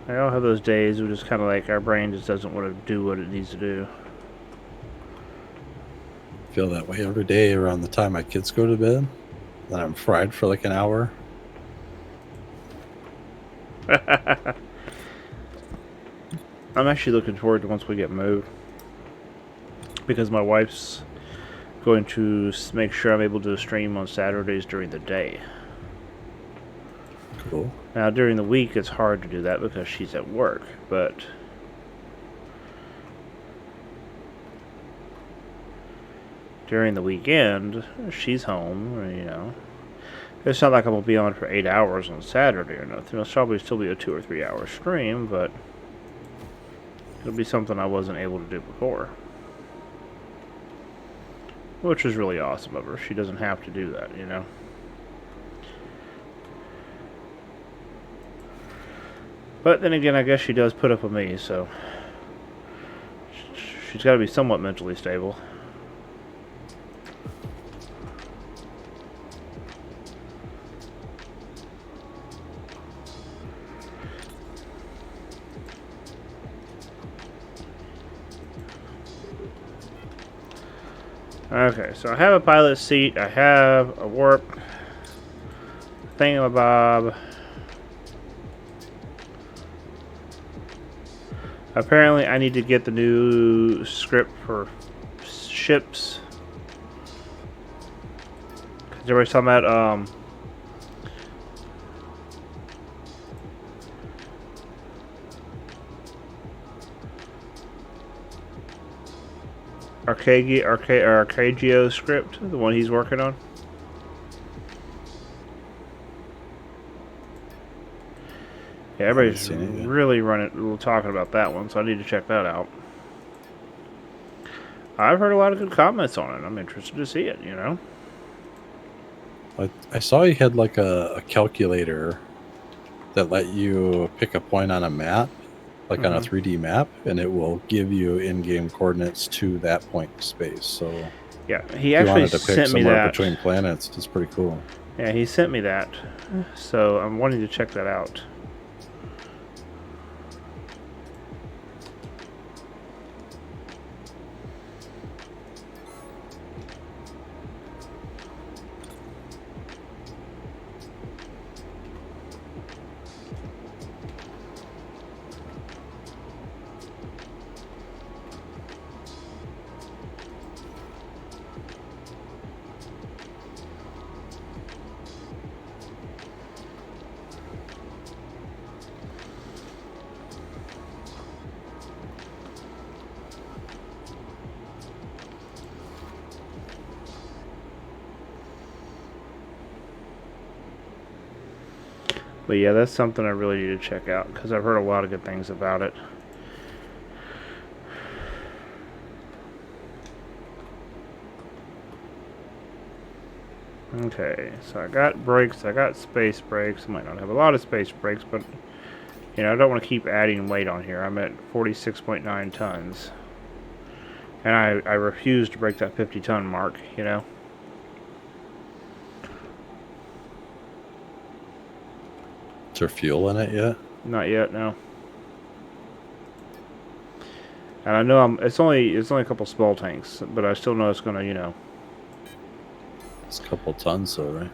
I all have those days where just kind of like our brain just doesn't want to do what it needs to do. Feel that way every day around the time my kids go to bed. Then I'm fried for like an hour. I'm actually looking forward to once we get moved, because my wife's going to make sure I'm able to stream on Saturdays during the day. Cool. Now during the week it's hard to do that because she's at work, but during the weekend she's home, you know. It's not like I'm going to be on for 8 hours on Saturday or nothing. It'll probably still be a 2 or 3 hour stream, but it'll be something I wasn't able to do before. Which is really awesome of her. She doesn't have to do that, you know. But then again, I guess she does put up with me, so she's got to be somewhat mentally stable. Okay, so I have a pilot seat, I have a warp thingamabob. Apparently I need to get the new script for ships. Everybody's talking about Arcagio script, the one he's working on. Yeah, everybody's really talking about that one, so I need to check that out. I've heard a lot of good comments on it. I'm interested to see it, you know. I saw you had like a calculator that let you pick a point on a map, like on a 3D map, and it will give you in-game coordinates to that point in space. So yeah, he actually sent me that. Between planets, it's pretty cool. Yeah, he sent me that, so I'm wanting to check that out. But yeah, that's something I really need to check out because I've heard a lot of good things about it. Okay, so I got brakes, I got space brakes. I might not have a lot of space brakes, but you know, I don't want to keep adding weight on here. I'm at 46.9 tons. And I refuse to break that 50-ton mark, you know. Is there fuel in it yet? Not yet, no. And I know it's only a couple small tanks, but I still know it's gonna, you know. It's a couple tons, though, right?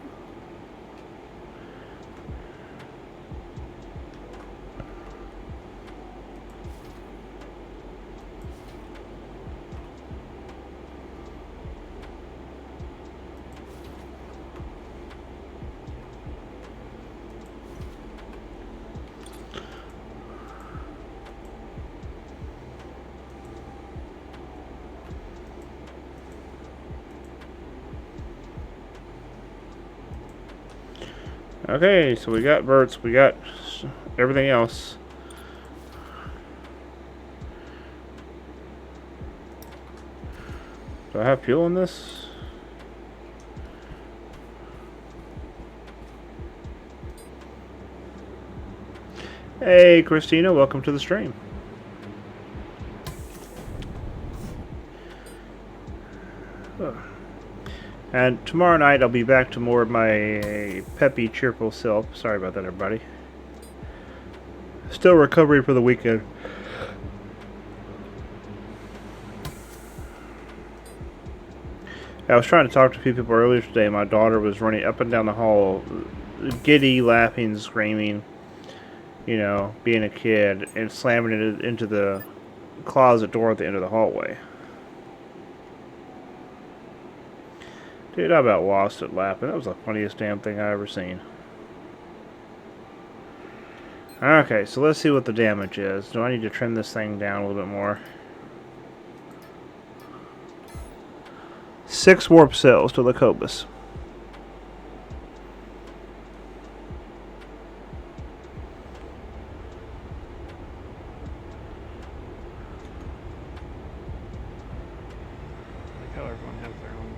Okay, so we got Verts, we got everything else. Do I have fuel in this? Hey, Christina, welcome to the stream. And tomorrow night I'll be back to more of my peppy, cheerful self. Sorry about that, everybody. Still recovering for the weekend. I was trying to talk to a few people earlier today. My daughter was running up and down the hall, giddy, laughing, screaming, you know, being a kid, and slamming it into the closet door at the end of the hallway. Dude, I about lost it laughing. That was the funniest damn thing I ever seen. Okay, so let's see what the damage is. Do I need to trim this thing down a little bit more? 6 warp cells to Lacobus. I like how everyone has their own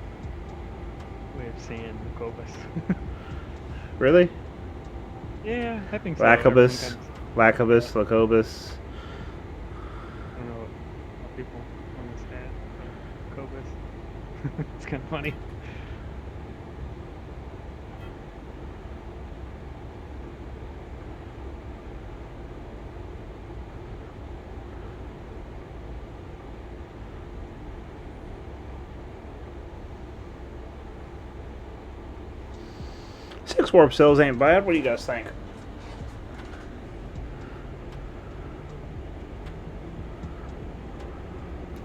way of saying Cobus. Really? Yeah, I think so. Everyone Lacobus, kinda- Lacobus, Lacobus. I don't know how people on the stat Cobus. It's kind of funny. Six warp cells ain't bad. What do you guys think?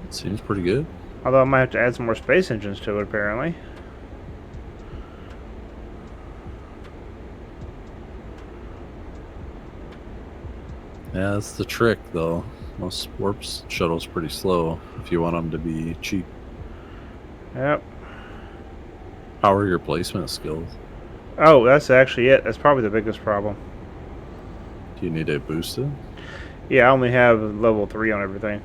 It seems pretty good. Although I might have to add some more space engines to it, apparently. Yeah, that's the trick, though. Most warp shuttles pretty slow if you want them to be cheap. Yep. How are your placement skills? Oh, that's actually it. That's probably the biggest problem. Do you need it boosted? Yeah, I only have level 3 on everything.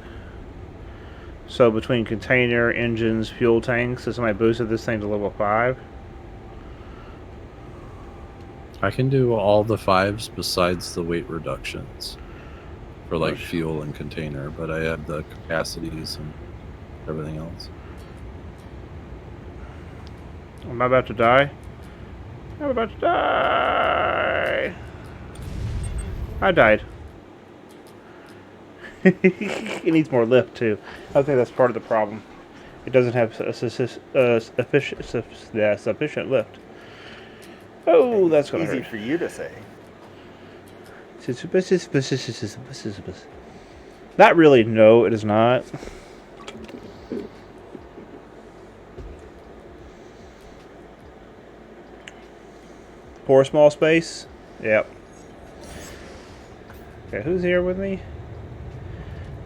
So between container, engines, fuel tanks, if somebody boosted this thing to level 5. I can do all the 5s besides the weight reductions for like Gosh. fuel and container, but I have the capacities and everything else. Am I about to die? I'm about to die. I died. It needs more lift too. I think that's part of the problem. It doesn't have sufficient lift. Oh, that's gonna Easy hurt. for you to say. Not really. No, it is not. Pour small space. Yep. Okay, who's here with me?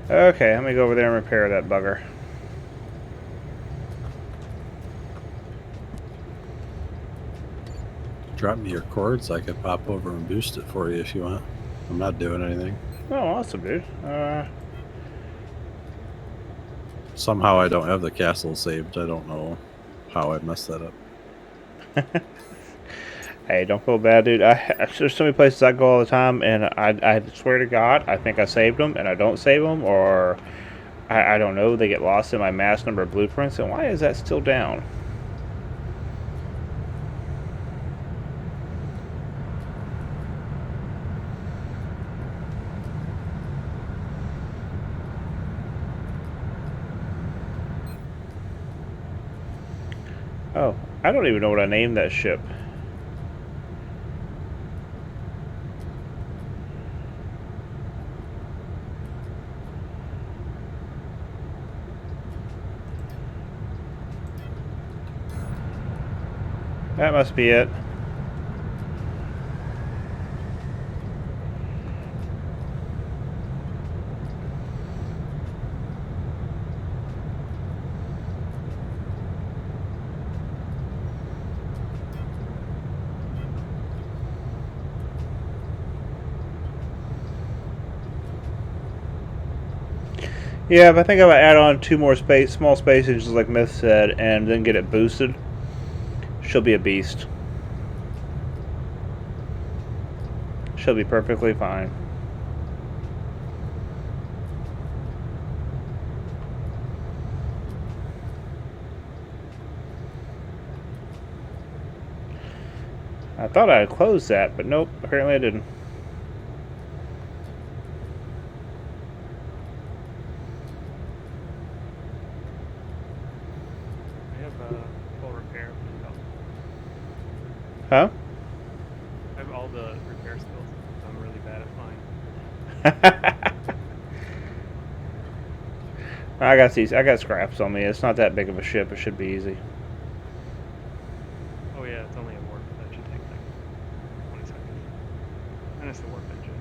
Okay, let me go over there and repair that bugger. Drop me your cords. I could pop over and boost it for you if you want. I'm not doing anything. Oh, awesome, dude. Somehow I don't have the castle saved. I don't know how I messed that up. Hey, don't feel bad, dude. There's so many places I go all the time, and I swear to God, I think I saved them, and I don't save them, or I don't know. They get lost in my mass number of blueprints, and why is that still down? Oh, I don't even know what I named that ship. That must be it. Yeah, but I think if I add on 2 more small space engines like Myth said, and then get it boosted, she'll be a beast. She'll be perfectly fine. I thought I had closed that, but nope, apparently I didn't. I have full repair. Huh? I have all the repair skills. I'm really bad at flying. I got scraps on me. It's not that big of a ship. It should be easy. Oh yeah, it's only a warp. That should take like 20 seconds. And it's the warp engine.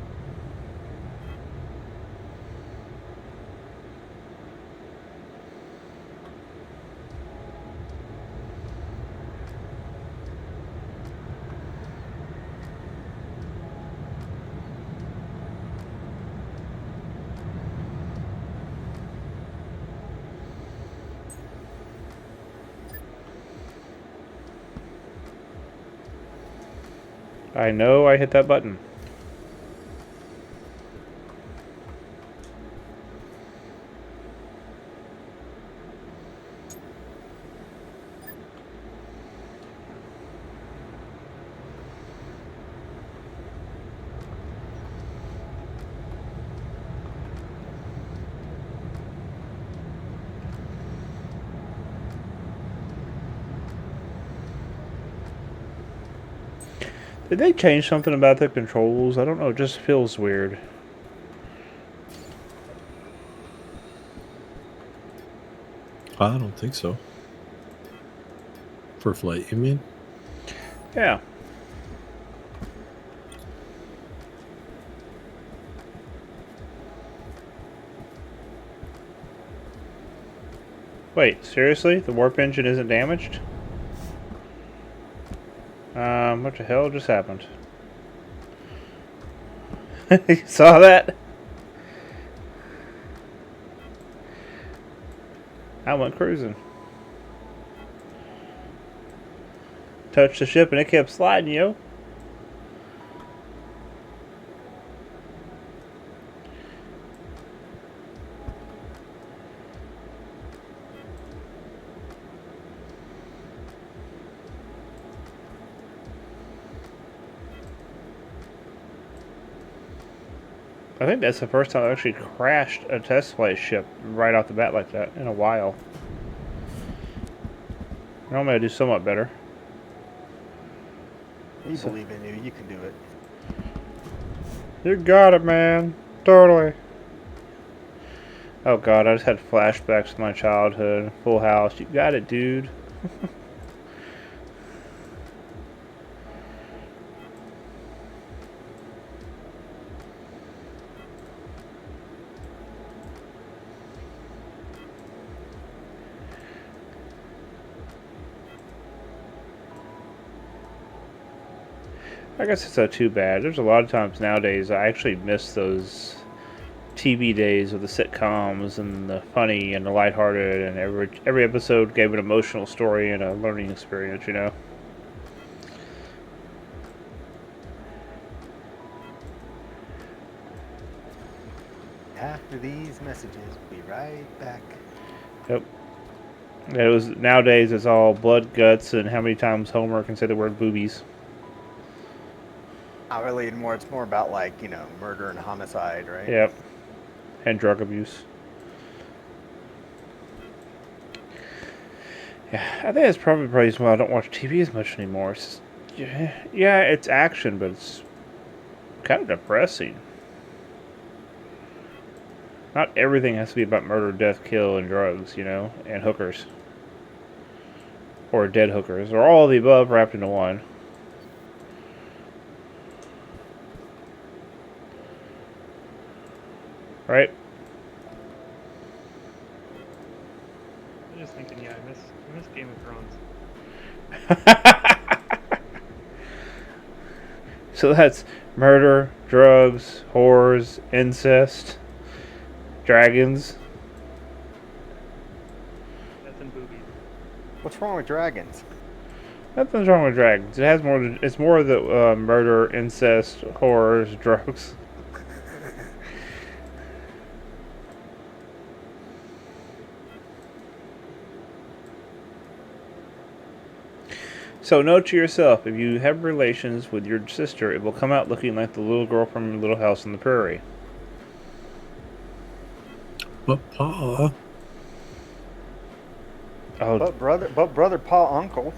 I know I hit that button. Did they change something about the controls? I don't know. It just feels weird. I don't think so. For flight, you mean? Yeah. Wait, seriously? The warp engine isn't damaged? What the hell just happened? You saw that? I went cruising. Touched the ship and it kept sliding, yo. I think that's the first time I actually crashed a test flight ship right off the bat like that in a while. Normally I do somewhat better. You believe in you. You can do it. You got it, man. Totally. Oh god, I just had flashbacks to my childhood. Full House. You got it, dude. I guess it's not too bad. There's a lot of times nowadays I actually miss those TV days with the sitcoms and the funny and the lighthearted, and every episode gave an emotional story and a learning experience, you know? After these messages, we'll be right back. Yep. It was nowadays it's all blood, guts, and how many times Homer can say the word boobies. Not really anymore. It's more about like, murder and homicide, right? Yep. And drug abuse. Yeah, I think that's probably the reason why I don't watch TV as much anymore. Yeah, it's action, but it's kind of depressing. Not everything has to be about murder, death, kill, and drugs, and hookers. Or dead hookers. Or all of the above wrapped into one. Right? I'm just thinking, yeah, I miss Game of Thrones. So that's murder, drugs, whores, incest, dragons. What's wrong with dragons? Nothing's wrong with dragons. It has more. It's more of the murder, incest, horrors, drugs. So note to yourself: if you have relations with your sister, it will come out looking like the little girl from Little House on the Prairie. But Pa, Oh, But brother, pa, uncle.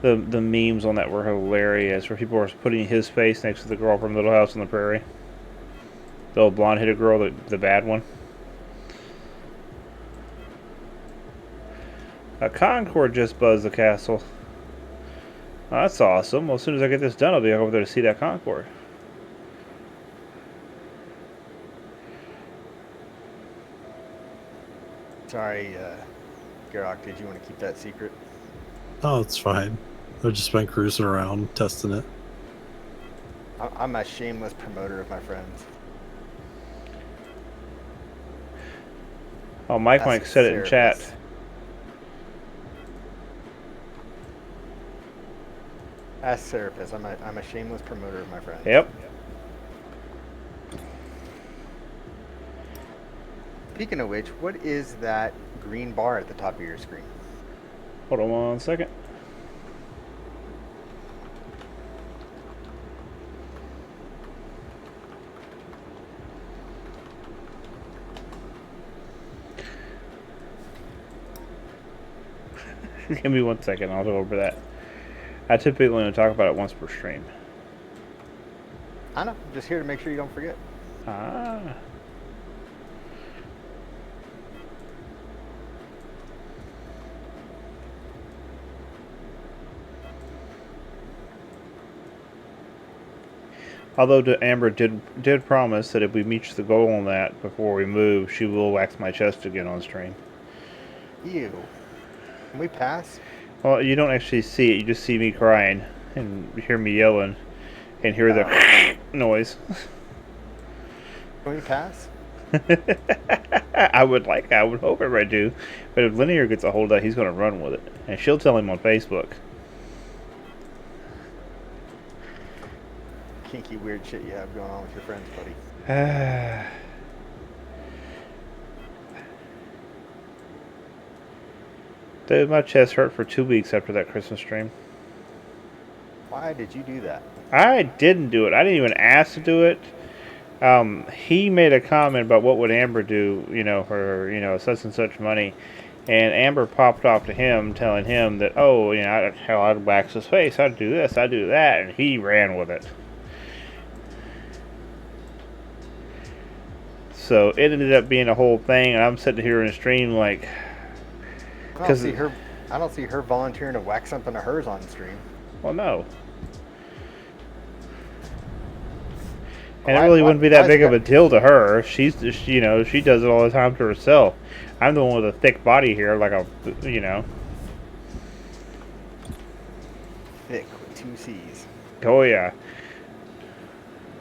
the memes on that were hilarious, where people were putting his face next to the girl from Little House on the Prairie, the old blonde-headed girl, the bad one. A Concorde just buzzed the castle. Oh, that's awesome. Well, as soon as I get this done, I'll be over there to see that Concorde. Sorry, Garrock, did you want to keep that secret? oh, it's fine. I've just been cruising around testing it. I'm a shameless promoter of my friends. Oh, Mike That's said it in chat. Serapis. Ask Serapis. I'm a shameless promoter of my friends. Yep. Speaking of which, what is that green bar at the top of your screen? Hold on 1 second. Give me 1 second. I'll go over that. I typically only talk about it once per stream. I know. I'm just here to make sure you don't forget. Ah. Although Amber did promise that if we reach the goal on that before we move, she will wax my chest again on stream. Ew. Can we pass? Well, you don't actually see it. You just see me crying and hear me yelling and hear the noise. Can we pass? I would hope everybody do. But if Linear gets a hold of that, he's going to run with it. And she'll tell him on Facebook. Kinky, weird shit you have going on with your friends, buddy. Dude, my chest hurt for 2 weeks after that Christmas stream. Why did you do that? I didn't do it. I didn't even ask to do it. He made a comment about what would Amber do, for, such and such money. And Amber popped off to him, telling him that, I'd wax his face, I'd do this, I'd do that. And he ran with it. So it ended up being a whole thing, and I'm sitting here in a stream like... I don't see her volunteering to wax something of hers on stream. Well, no. And it really wouldn't be that big of a deal to her. She does it all the time to herself. I'm the one with a thick body here, like Thick with 2 C's. Oh, yeah.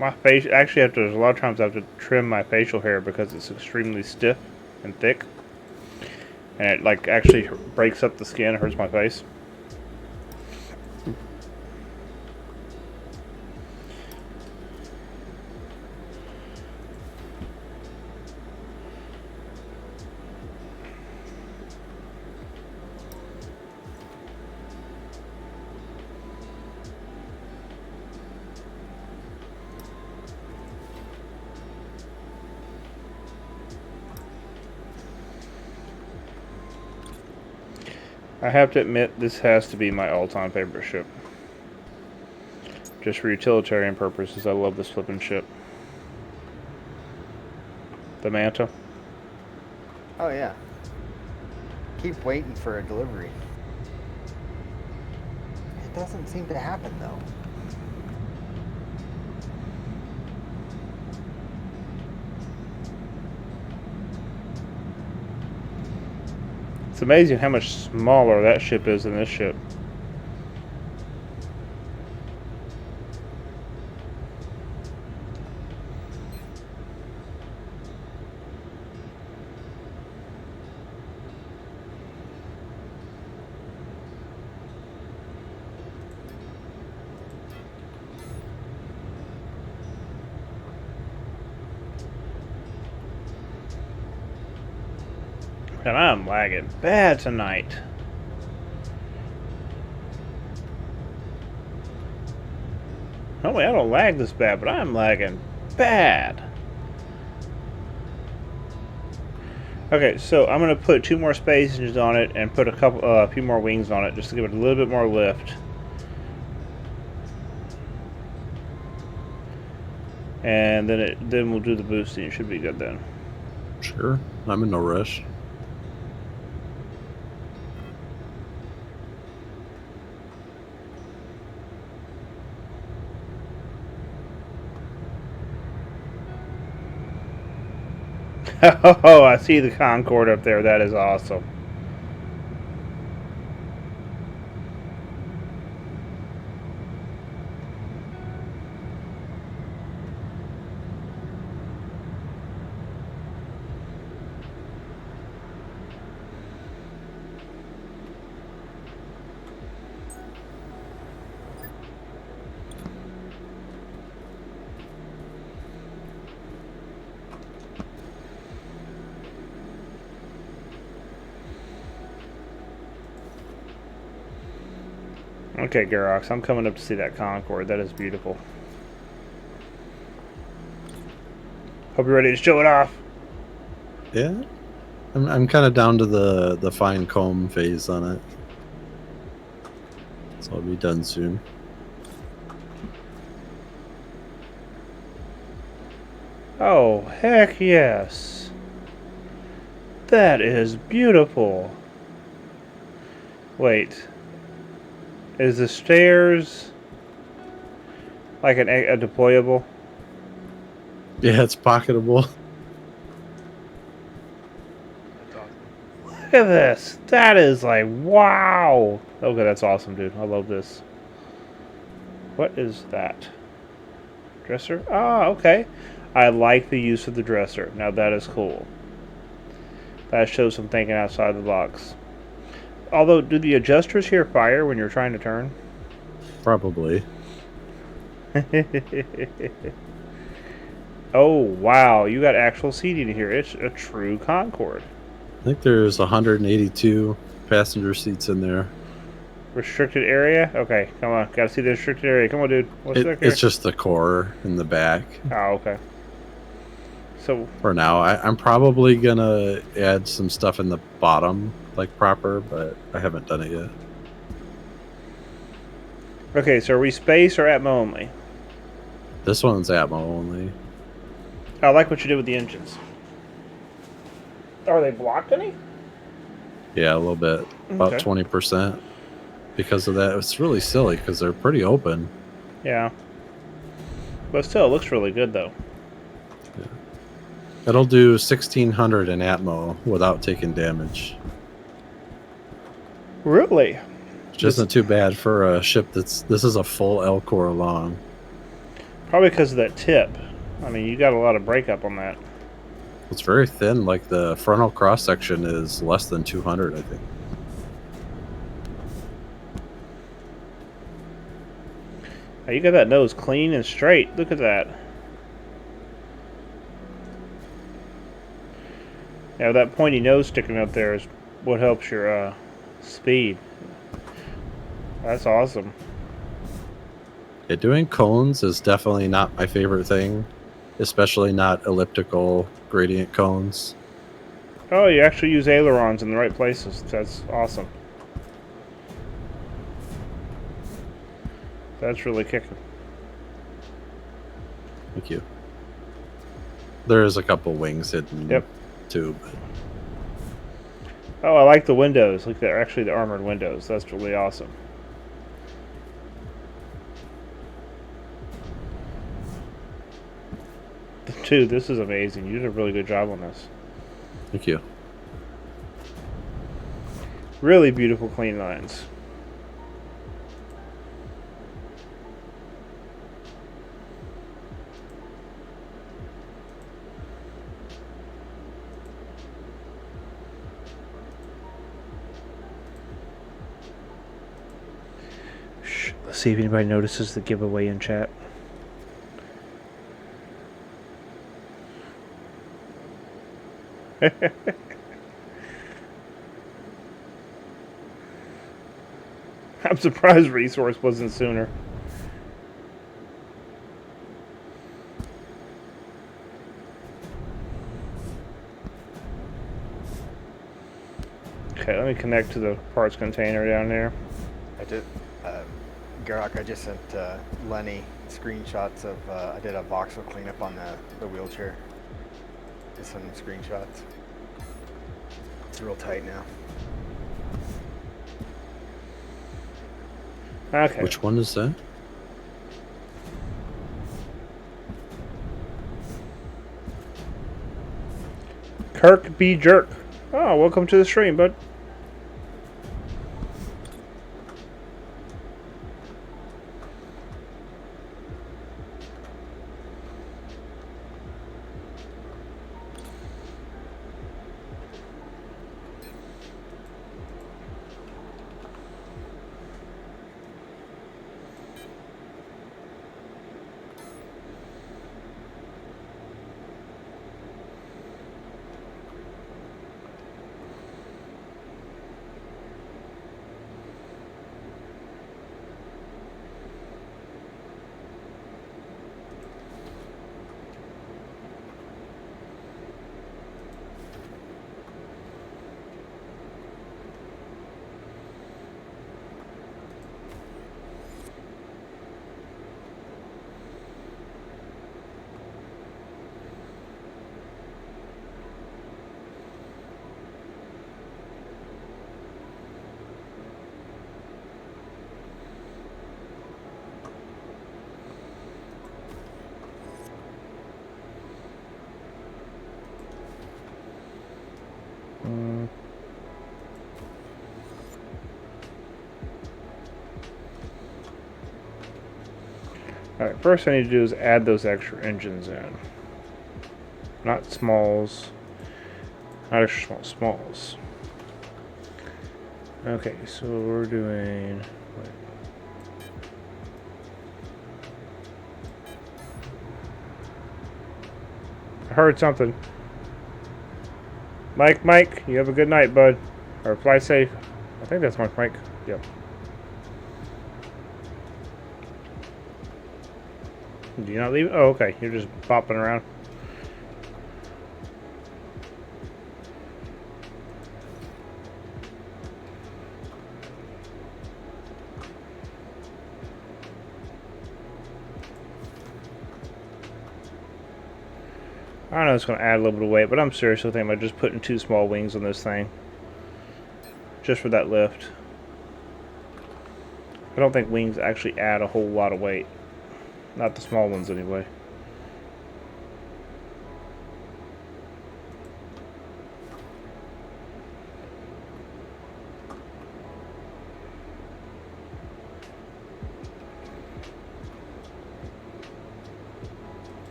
My face, actually, there's a lot of times I have to trim my facial hair because it's extremely stiff and thick. And it, actually breaks up the skin, hurts my face. I have to admit, this has to be my all-time favorite ship. Just for utilitarian purposes, I love this flipping ship. The Manta. Oh, yeah. Keep waiting for a delivery. It doesn't seem to happen, though. It's amazing how much smaller that ship is than this ship. And I'm lagging bad tonight. Normally I don't lag this bad, but I'm lagging bad. Okay, so I'm gonna put 2 more space engines on it and put a few more wings on it just to give it a little bit more lift. And then we'll do the boosting. It should be good then. Sure. I'm in no rush. Oh, I see the Concorde up there. That is awesome. Okay, Garox, I'm coming up to see that Concorde. That is beautiful. Hope you're ready to show it off. Yeah. I'm kind of down to the fine comb phase on it. So I'll be done soon. Oh, heck yes. That is beautiful. Wait. Is the stairs like a deployable? Yeah, it's pocketable. That's awesome. Look at this. That is like, wow. Okay, that's awesome, dude. I love this. What is that? Dresser? Ah, okay. I like the use of the dresser. Now that is cool. That shows some thinking outside the box. Although, do the adjusters here fire when you're trying to turn? Probably. Oh, wow. You got actual seating here. It's a true Concorde. I think there's 182 passenger seats in there. Restricted area? Okay, come on. Gotta see the restricted area. Come on, dude. What's back here? It's just the core in the back. Oh, okay. So, For now, I'm probably gonna add some stuff in the bottom, like proper, but I haven't done it yet. okay, so are we space or Atmo only? This one's Atmo only. I like what you did with the engines. Are they blocked any? Yeah, a little bit, about Okay. 20%. Because of that, it's really silly because they're pretty open. Yeah. But still, it looks really good, though. It'll do 1600 in Atmo without taking damage, Really? which isn't too bad for a ship this is a full L core long. Probably because of that tip. I mean, you got a lot of breakup on that. It's very thin. Like the frontal cross section is less than 200, I think. Now, you got that nose clean and straight. Look at that. Yeah, that pointy nose sticking up there is what helps your speed. That's awesome. Yeah, doing cones is definitely not my favorite thing, especially not elliptical gradient cones. Oh, you actually use ailerons in the right places. That's awesome. That's really kicking. Thank you. There is a couple wings hidden Yep. too, but Oh, I like the windows. Look, they're actually the armored windows. That's really awesome. Dude, this is amazing. You did a really good job on this. thank you. Really beautiful, clean lines. Shh, let's see if anybody notices the giveaway in chat. I'm surprised Resource wasn't sooner. Okay, let me connect to the parts container down there. I did, Garak, I just sent Lenny screenshots of, I did a voxel cleanup on the wheelchair. Just some screenshots. It's real tight now. Okay. Which one is that? Kirk B. Jerk. Oh, welcome to the stream, bud. Alright, first I need to do is add those extra engines in. Not smalls. Not extra smalls. Okay, so we're doing... wait. I heard something. Mike, you have a good night, bud. Or fly safe. I think that's Mike. Yep. Do you not leave? Oh, okay. You're just bopping around. I know it's going to add a little bit of weight, but I'm seriously thinking about just putting 2 small wings on this thing. Just for that lift. I don't think wings actually add a whole lot of weight. Not the small ones, anyway.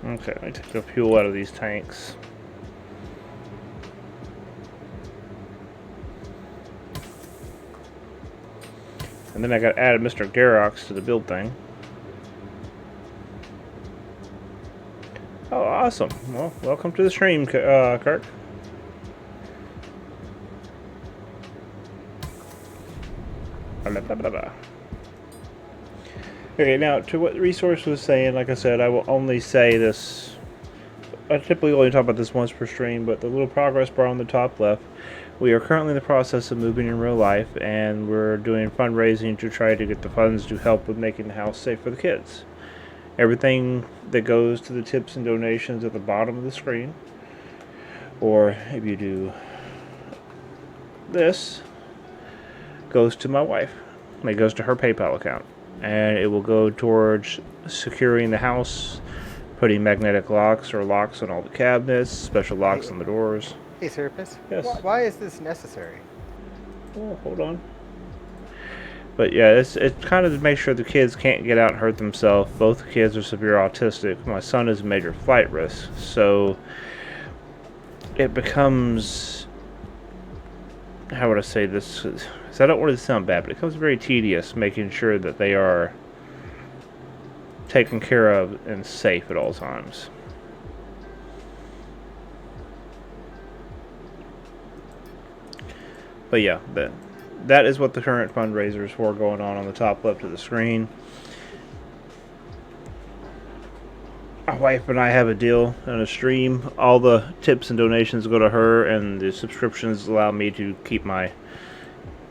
Okay, let me take the fuel out of these tanks. And then I got to add Mr. Garox to the build thing. Oh, awesome. Well, welcome to the stream, Kirk. Blah, blah, blah, blah. Okay, now, to what Resource was saying, like I said, I will only say this. I typically only talk about this once per stream, but the little progress bar on the top left, we are currently in the process of moving in real life, and we're doing fundraising to try to get the funds to help with making the house safe for the kids. Everything that goes to the tips and donations at the bottom of the screen, or if you do this, goes to my wife. It goes to her PayPal account. And it will go towards securing the house, putting magnetic locks or locks on all the cabinets, special locks on the doors. Hey, Serapis. Yes. Why is this necessary? Oh, hold on. But yeah, it's kind of to make sure the kids can't get out and hurt themselves. Both kids are severe autistic. My son is a major flight risk. So it becomes how would I say this? 'Cause I don't want it to sound bad, but it becomes very tedious making sure that they are taken care of and safe at all times. But yeah, that is what the current fundraiser is for, going on the top left of the screen. My wife and I have a deal on a stream. All the tips and donations go to her, and the subscriptions allow me to keep my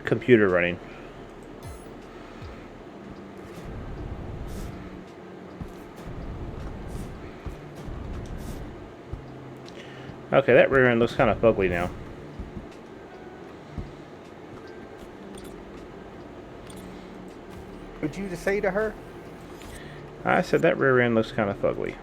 computer running. Okay, that rear end looks kind of fugly now. What'd you just say to her? I said that rear end looks kind of fugly.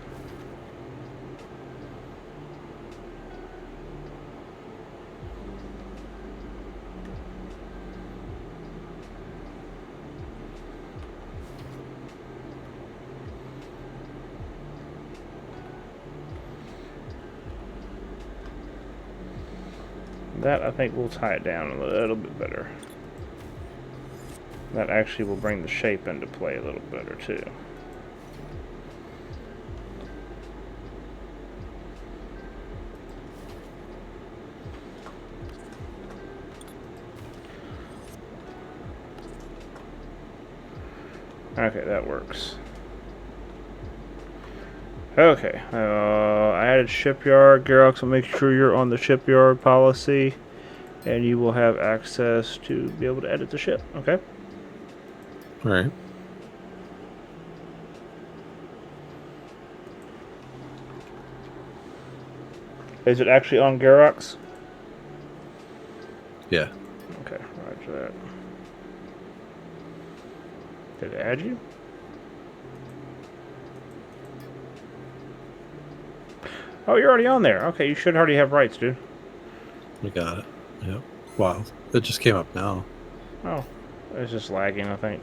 That, I think, will tie it down a little bit better. That actually will bring the shape into play a little better, too. Okay, that works. Okay, I added shipyard. Garox will make sure you're on the shipyard policy, and you will have access to be able to edit the ship. Okay. All right. Is it actually on Garox? Yeah. Okay, roger that. Did it add you? Oh, you're already on there. Okay, you should already have rights, dude. We got it. Yep. Wow. It just came up now. Oh, it's just lagging, I think.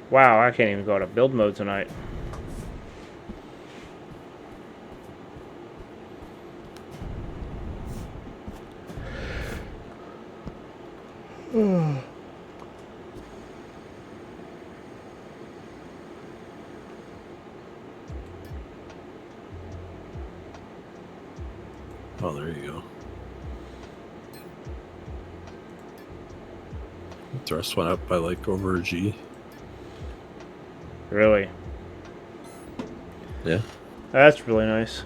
Wow, I can't even go to build mode tonight. Oh, there you go. Thrust went up by like over a G. Really? Yeah. That's really nice.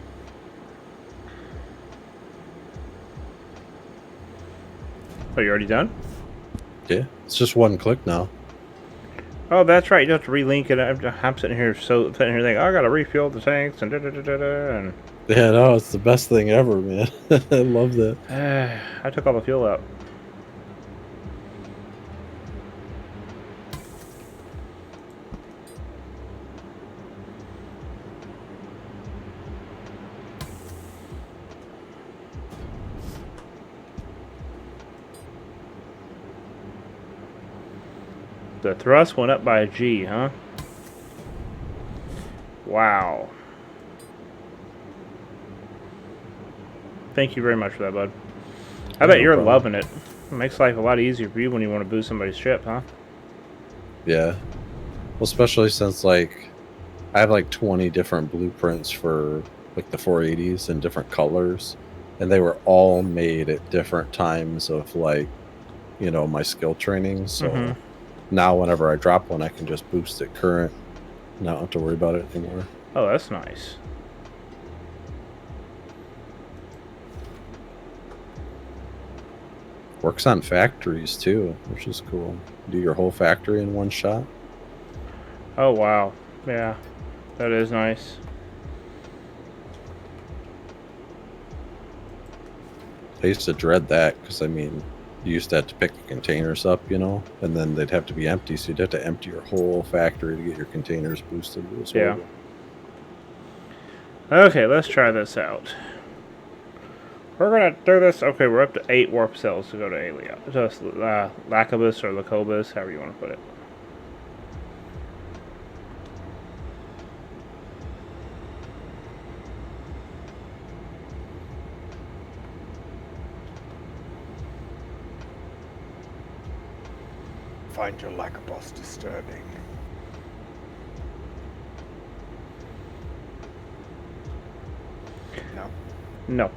Oh, you already done? Yeah. It's just one click now. Oh, that's right. You don't have to relink it. I'm sitting here thinking, oh, I gotta refuel the tanks and and. Yeah, no, it's the best thing ever, man. I love that. I took all the fuel out. The thrust went up by a G, huh? Wow. Thank you very much for that, bud. I bet No you're problem. loving it. It makes life a lot easier for you when you want to boost somebody's ship, huh? Yeah. Well, especially since like I have like 20 different blueprints for like the 480s in different colors, and they were all made at different times of like, you know, my skill training. So now whenever I drop one, I can just boost it current. And I don't have to worry about it anymore. Oh, that's nice. Works on factories too, which is cool. Do your whole factory in one shot. Oh, wow. Yeah, that is nice. I used to dread that because, I mean, you used to have to pick the containers up, you know, and then they'd have to be empty. So you'd have to empty your whole factory to get your containers boosted. It was horrible. Okay, let's try this out. We're gonna throw this. Okay, we're up to 8 warp cells to go to Aelia. Just Lacobus or Lacobus, however you want to put it. find your lack of boss disturbing. No? No.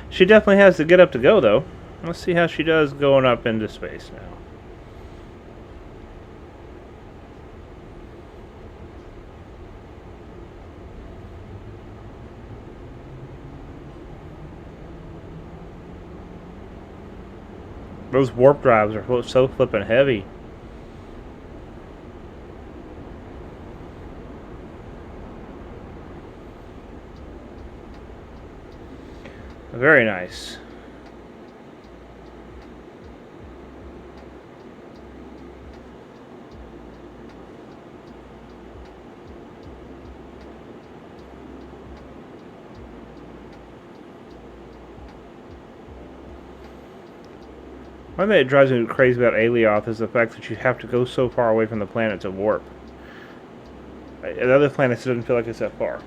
She definitely has the get up to go, though. Let's see how she does going up into space now. Those warp drives are so flippin' heavy. Very nice. One thing that drives me crazy about Alioth is the fact that you have to go so far away from the planet to warp. The other planets, it doesn't feel like it's that far.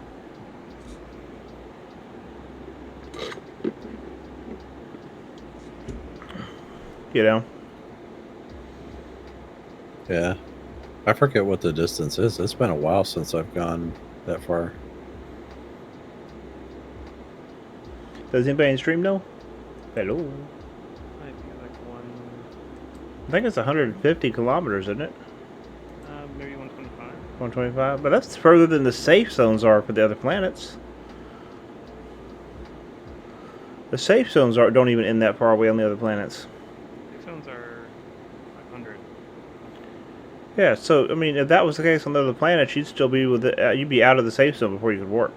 You know? Yeah. I forget what the distance is. It's been a while since I've gone that far. Does anybody in stream know? Hello? Might be like I think it's 150 kilometers, isn't it? maybe 125. 125? But that's further than the safe zones are for the other planets. The safe zones don't even end that far away on the other planets. Safe zones are 500. Yeah, so I mean, if that was the case on the other planets, you'd still be you'd be out of the safe zone before you could warp.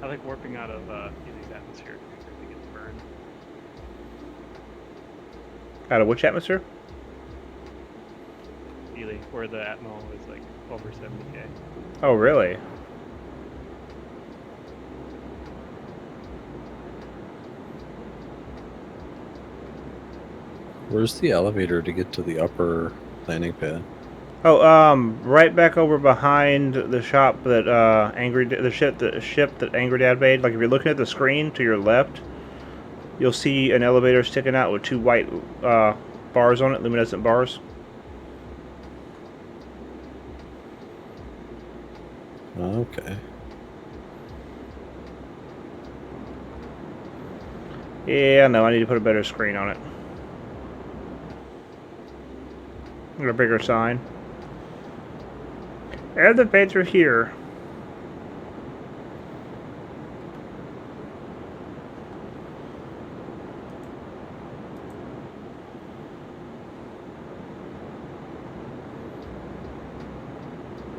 I like warping out of Healy's atmosphere because it gets burned. Out of which atmosphere? Healy, where the atmol is like over 70K. Oh, really? Where's the elevator to get to the upper landing pad? Oh, right back over behind the shop that the ship that Angry Dad made. Like if you're looking at the screen to your left, you'll see an elevator sticking out with two white bars on it, luminescent bars. Okay. Yeah, no, I need to put a better screen on it. Or a bigger sign. Elevator here.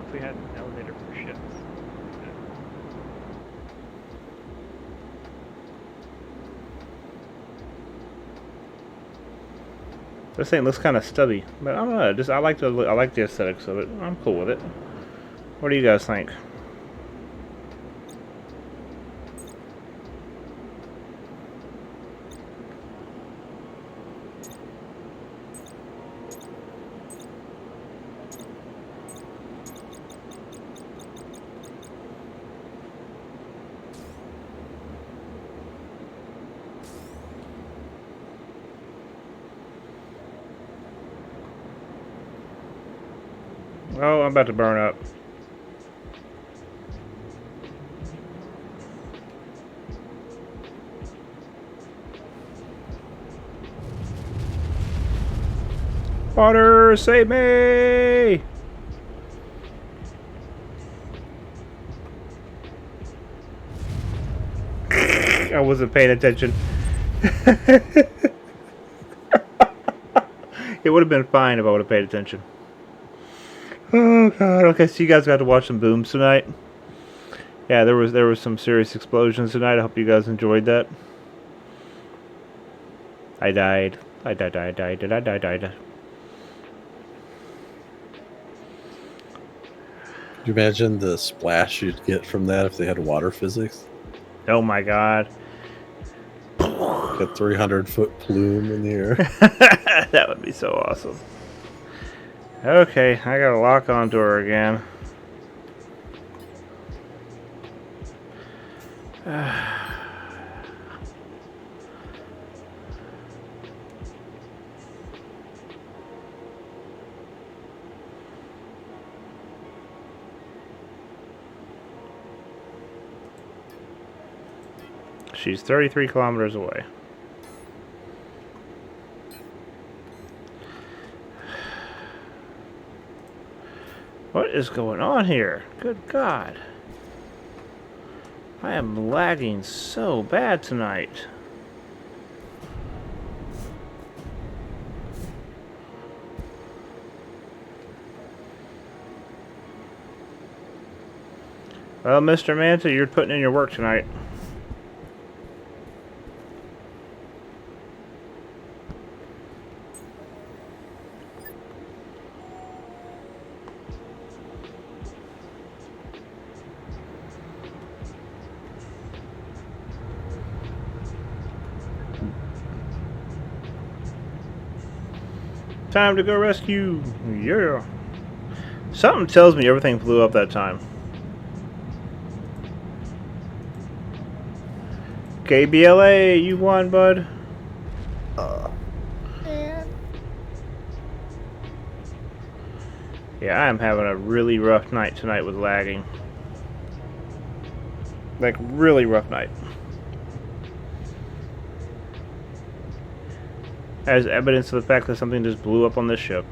If we had an elevator for ships. This thing looks kind of stubby, but I don't know. I like the aesthetics of it. I'm cool with it. What do you guys think? Oh, I'm about to burn up. Water, save me! I wasn't paying attention. It would have been fine if I would have paid attention. Oh god. Okay, so you guys got to watch some booms tonight. Yeah, there was some serious explosions tonight. I hope you guys enjoyed that. I died. I died. Could you imagine the splash you'd get from that if they had water physics? Oh my god. Like a 300-foot plume in the air. That would be so awesome. Okay, I gotta lock onto her again. She's 33 kilometers away. What is going on here? Good God. I am lagging so bad tonight. Well, Mr. Manta, you're putting in your work tonight. Time to go rescue. Yeah. Something tells me everything blew up that time. KBLA, you won, bud. Yeah, I'm having a really rough night tonight with lagging. Like, really rough night. As evidence of the fact that something just blew up on this ship.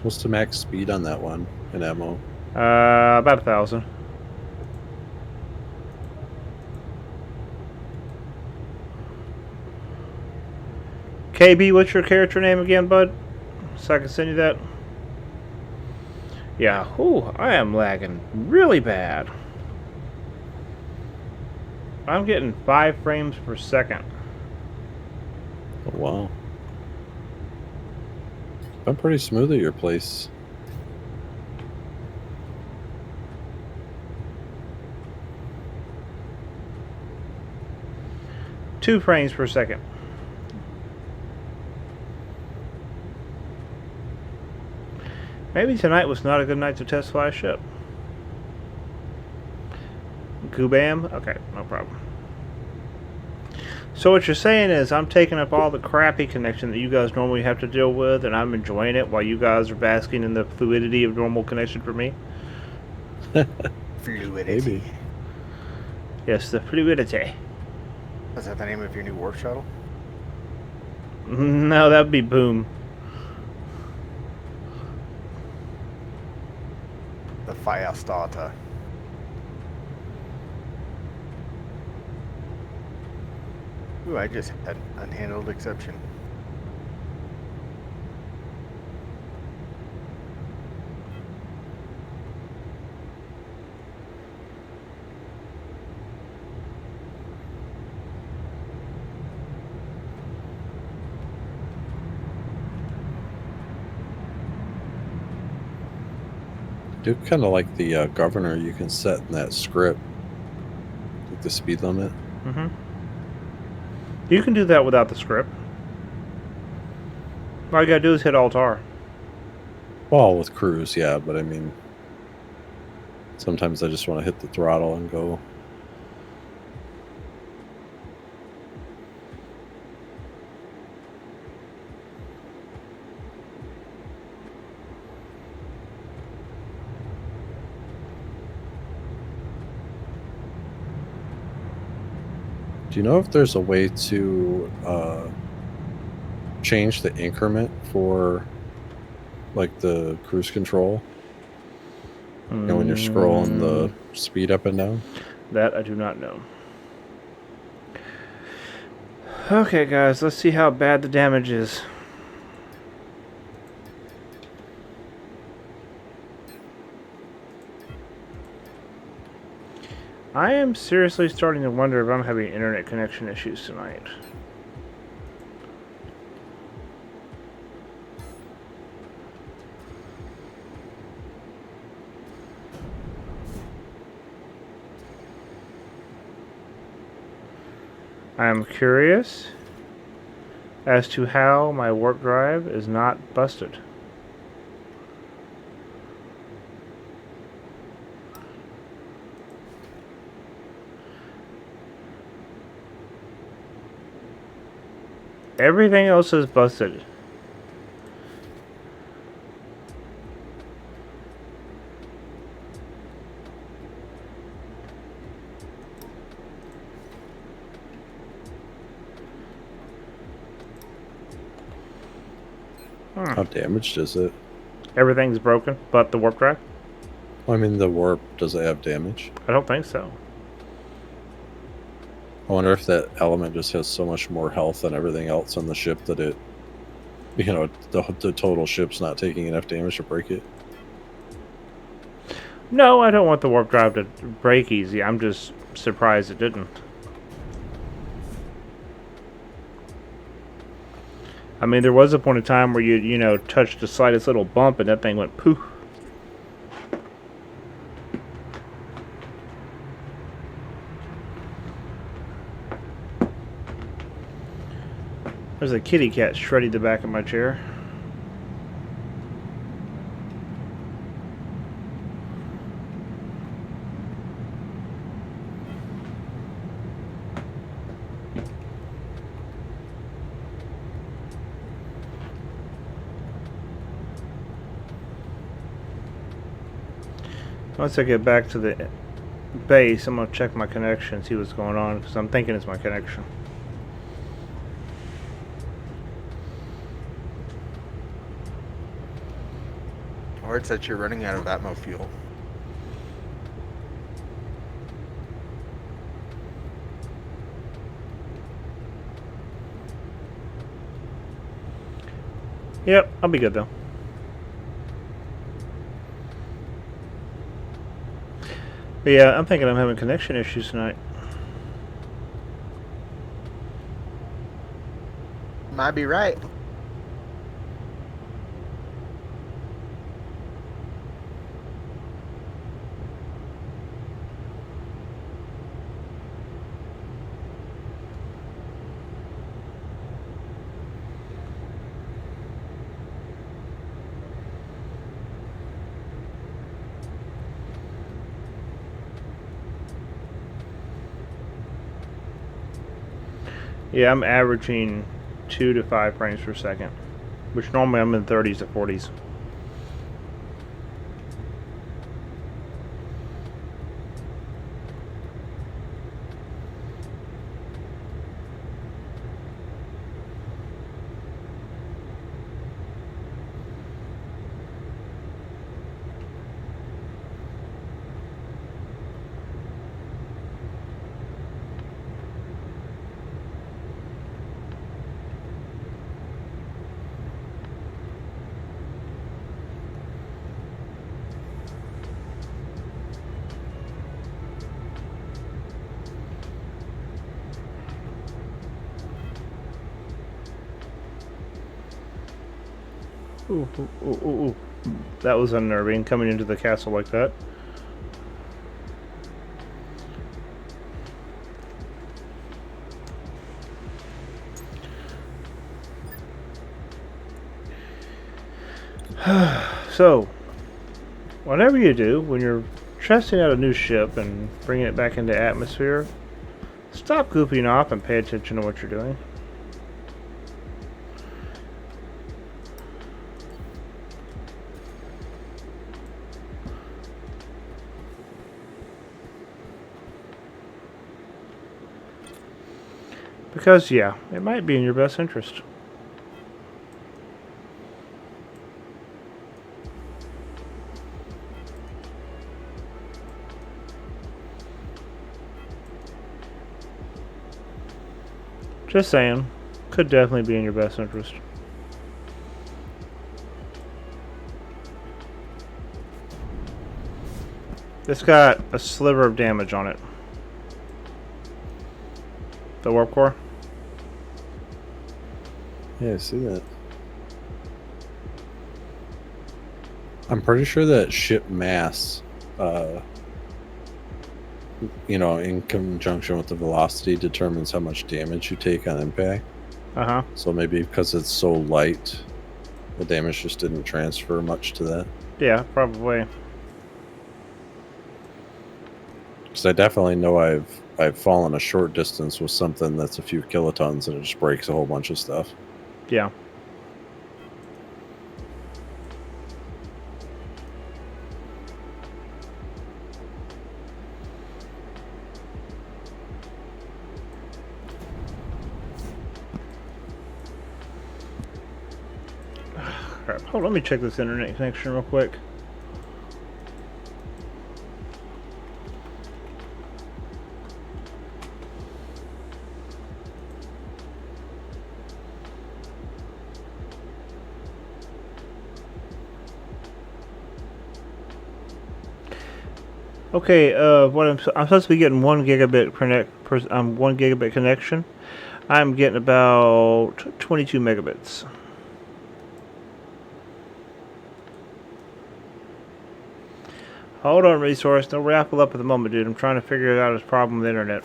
What's the max speed on that one in ammo? About 1,000. KB, what's your character name again, bud? So I can send you that. Yeah, ooh, I am lagging really bad. I'm getting 5 frames per second. Oh, wow. I'm pretty smooth at your place. Two frames per second. Maybe tonight was not a good night to test fly a ship. Goobam? Okay, no problem. So what you're saying is I'm taking up all the crappy connection that you guys normally have to deal with, and I'm enjoying it while you guys are basking in the fluidity of normal connection for me? Fluidity. Maybe. Yes, the fluidity. Is that the name of your new warp shuttle? No, that would be Boom. The Fiastata. Ooh, I just had an unhandled exception. I do kind of like the governor you can set in that script, like the speed limit. Mm-hmm. You can do that without the script. All you gotta do is hit Alt-R. Well, with cruise, yeah, but I mean, sometimes I just want to hit the throttle and go. Do you know if there's a way to change the increment for like the cruise control? You know, when you're scrolling the speed up and down? That I do not know. Okay, guys, let's see how bad the damage is. I am seriously starting to wonder if I'm having internet connection issues tonight. I am curious as to how my warp drive is not busted. Everything else is busted. How damaged is it? Everything's broken, but the warp drive? I mean, the warp, does it have damage? I don't think so. I wonder if that element just has so much more health than everything else on the ship that it, the total ship's not taking enough damage to break it. No, I don't want the warp drive to break easy. I'm just surprised it didn't. I mean, there was a point in time where you touched the slightest little bump and that thing went poof. There's a kitty cat shredding the back of my chair. Once I get back to the base, I'm going to check my connection, see what's going on, because I'm thinking it's my connection. Or it's that you're running out of Atmo fuel. Yep, I'll be good though. But yeah, I'm thinking I'm having connection issues tonight. Might be right. Yeah, I'm averaging 2 to 5 frames per second, which normally I'm in 30s to 40s. Ooh, ooh, ooh, ooh, ooh. That was unnerving, coming into the castle like that. So, whatever you do, when you're testing out a new ship and bringing it back into atmosphere, stop goofing off and pay attention to what you're doing. Because, yeah, it might be in your best interest. Just saying, could definitely be in your best interest. It's got a sliver of damage on it. The warp core. Yeah, I see that. I'm pretty sure that ship mass, in conjunction with the velocity, determines how much damage you take on impact. Uh-huh. So maybe because it's so light, the damage just didn't transfer much to that. Yeah, probably. Because I definitely know I've fallen a short distance with something that's a few kilotons and it just breaks a whole bunch of stuff. Yeah. Crap. Hold on, let me check this internet connection real quick. Okay, I'm supposed to be getting 1 gigabit 1 gigabit connection. I'm getting about 22 megabits. Hold on, resource. Don't raffle up at the moment, dude. I'm trying to figure out his problem with the internet.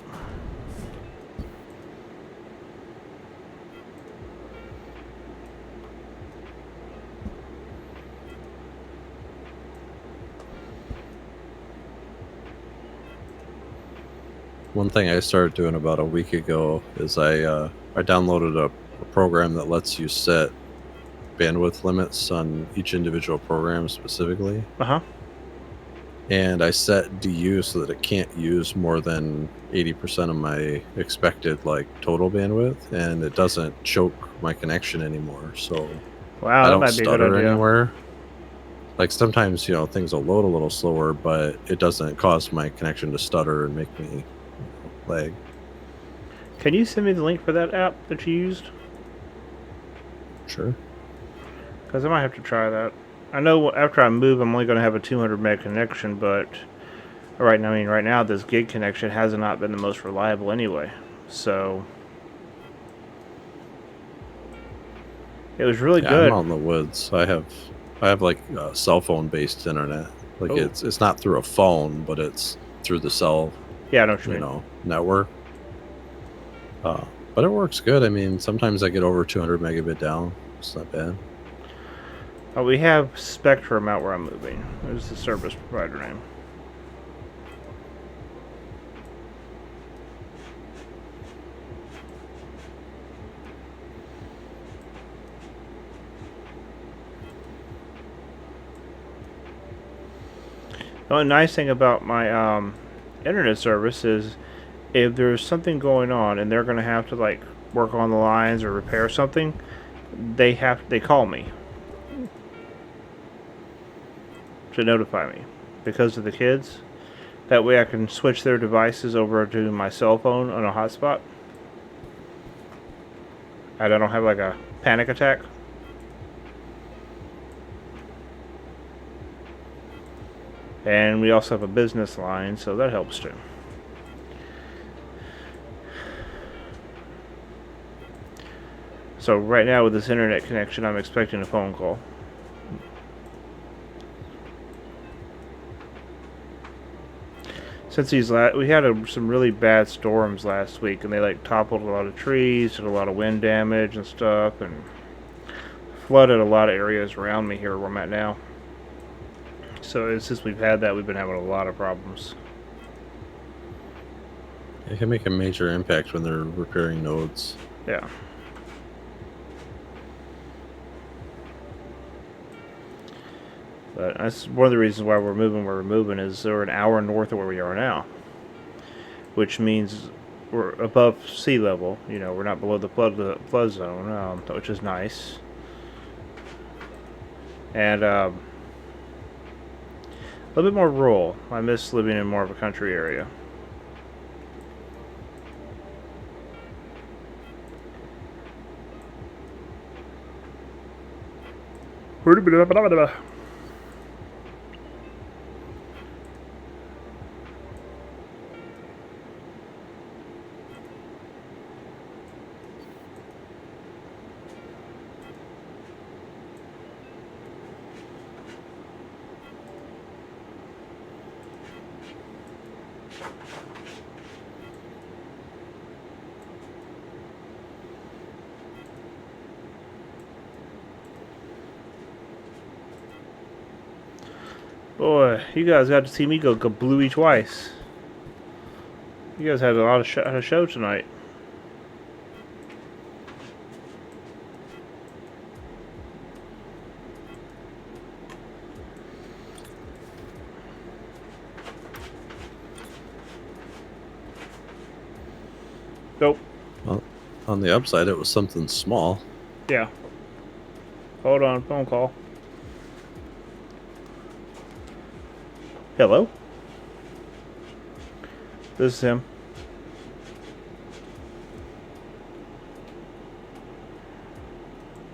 One thing I started doing about a week ago is I downloaded a program that lets you set bandwidth limits on each individual program specifically. Uh-huh. And I set DU so that it can't use more than 80% of my expected like total bandwidth, and it doesn't choke my connection anymore. So Wow, I that don't might be a good stutter idea. anywhere. Like sometimes, things will load a little slower, but it doesn't cause my connection to stutter and make me lag. Can you send me the link for that app that you used? Sure. Because I might have to try that. I know after I move, I'm only going to have a 200 meg connection, but right now this gig connection has not been the most reliable anyway. So it was really Yeah, good. I'm out in the woods. I have like cell phone based internet. Like Oh. it's not through a phone, but it's through the cell, Yeah, I know what you mean. network. But it works good. I mean, sometimes I get over 200 megabit down. It's not bad. We have Spectrum out where I'm moving. There's the service provider name. The only nice thing about my internet service is if there's something going on and they're going to have to like work on the lines or repair something, they call me to notify me because of the kids. That way I can switch their devices over to my cell phone on a hotspot. And I don't have like a panic attack. And we also have a business line, so that helps too. So right now with this internet connection, I'm expecting a phone call. Since we had some really bad storms last week, and they like toppled a lot of trees, did a lot of wind damage and stuff, and flooded a lot of areas around me here where I'm at now. So since we've had that, we've been having a lot of problems. It can make a major impact when they're repairing nodes. Yeah. But that's one of the reasons why we're moving where we're moving is we're an hour north of where we are now. Which means we're above sea level. We're not below the flood zone, which is nice. And a little bit more rural. I miss living in more of a country area. Boy, you guys got to see me go kablooey twice. You guys had a lot of show tonight. Nope. Well, on the upside, it was something small. Yeah. Hold on, phone call. Hello? This is him.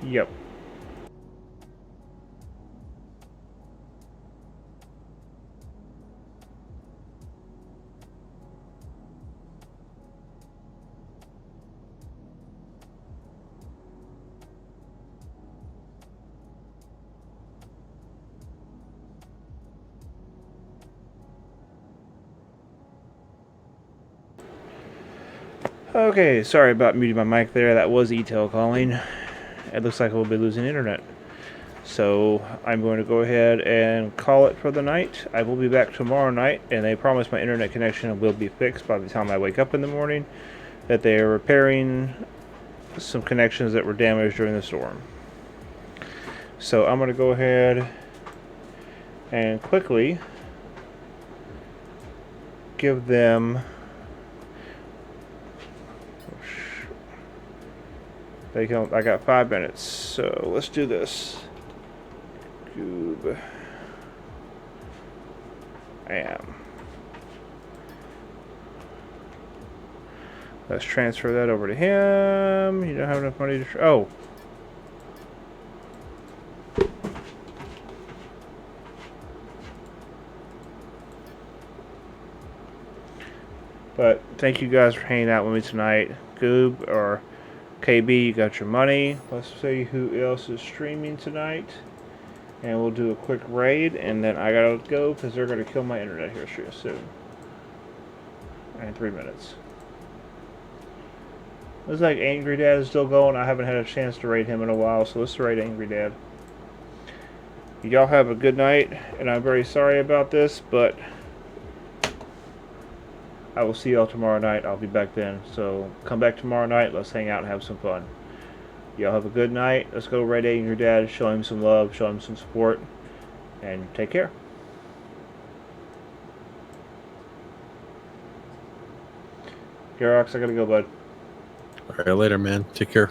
Yep. Okay, sorry about muting my mic there. That was e-tail calling. It looks like we'll be losing internet. So I'm going to go ahead and call it for the night. I will be back tomorrow night, and they promise my internet connection will be fixed by the time I wake up in the morning, that they are repairing some connections that were damaged during the storm. So I'm going to go ahead and quickly give them... I got 5 minutes, so let's do this. Goob. Let's transfer that over to him. You don't have enough money to... Oh. But thank you guys for hanging out with me tonight. Goob or KB, you got your money. Let's see who else is streaming tonight. And we'll do a quick raid, and then I gotta go because they're gonna kill my internet here soon. In 3 minutes. Looks like Angry Dad is still going. I haven't had a chance to raid him in a while, so let's raid Angry Dad. Y'all have a good night, and I'm very sorry about this, but I will see y'all tomorrow night. I'll be back then. So come back tomorrow night. Let's hang out and have some fun. Y'all have a good night. Let's go raid Angry Dad. Show him some love. Show him some support. And take care. Garox, I gotta go, bud. All right, later, man. Take care.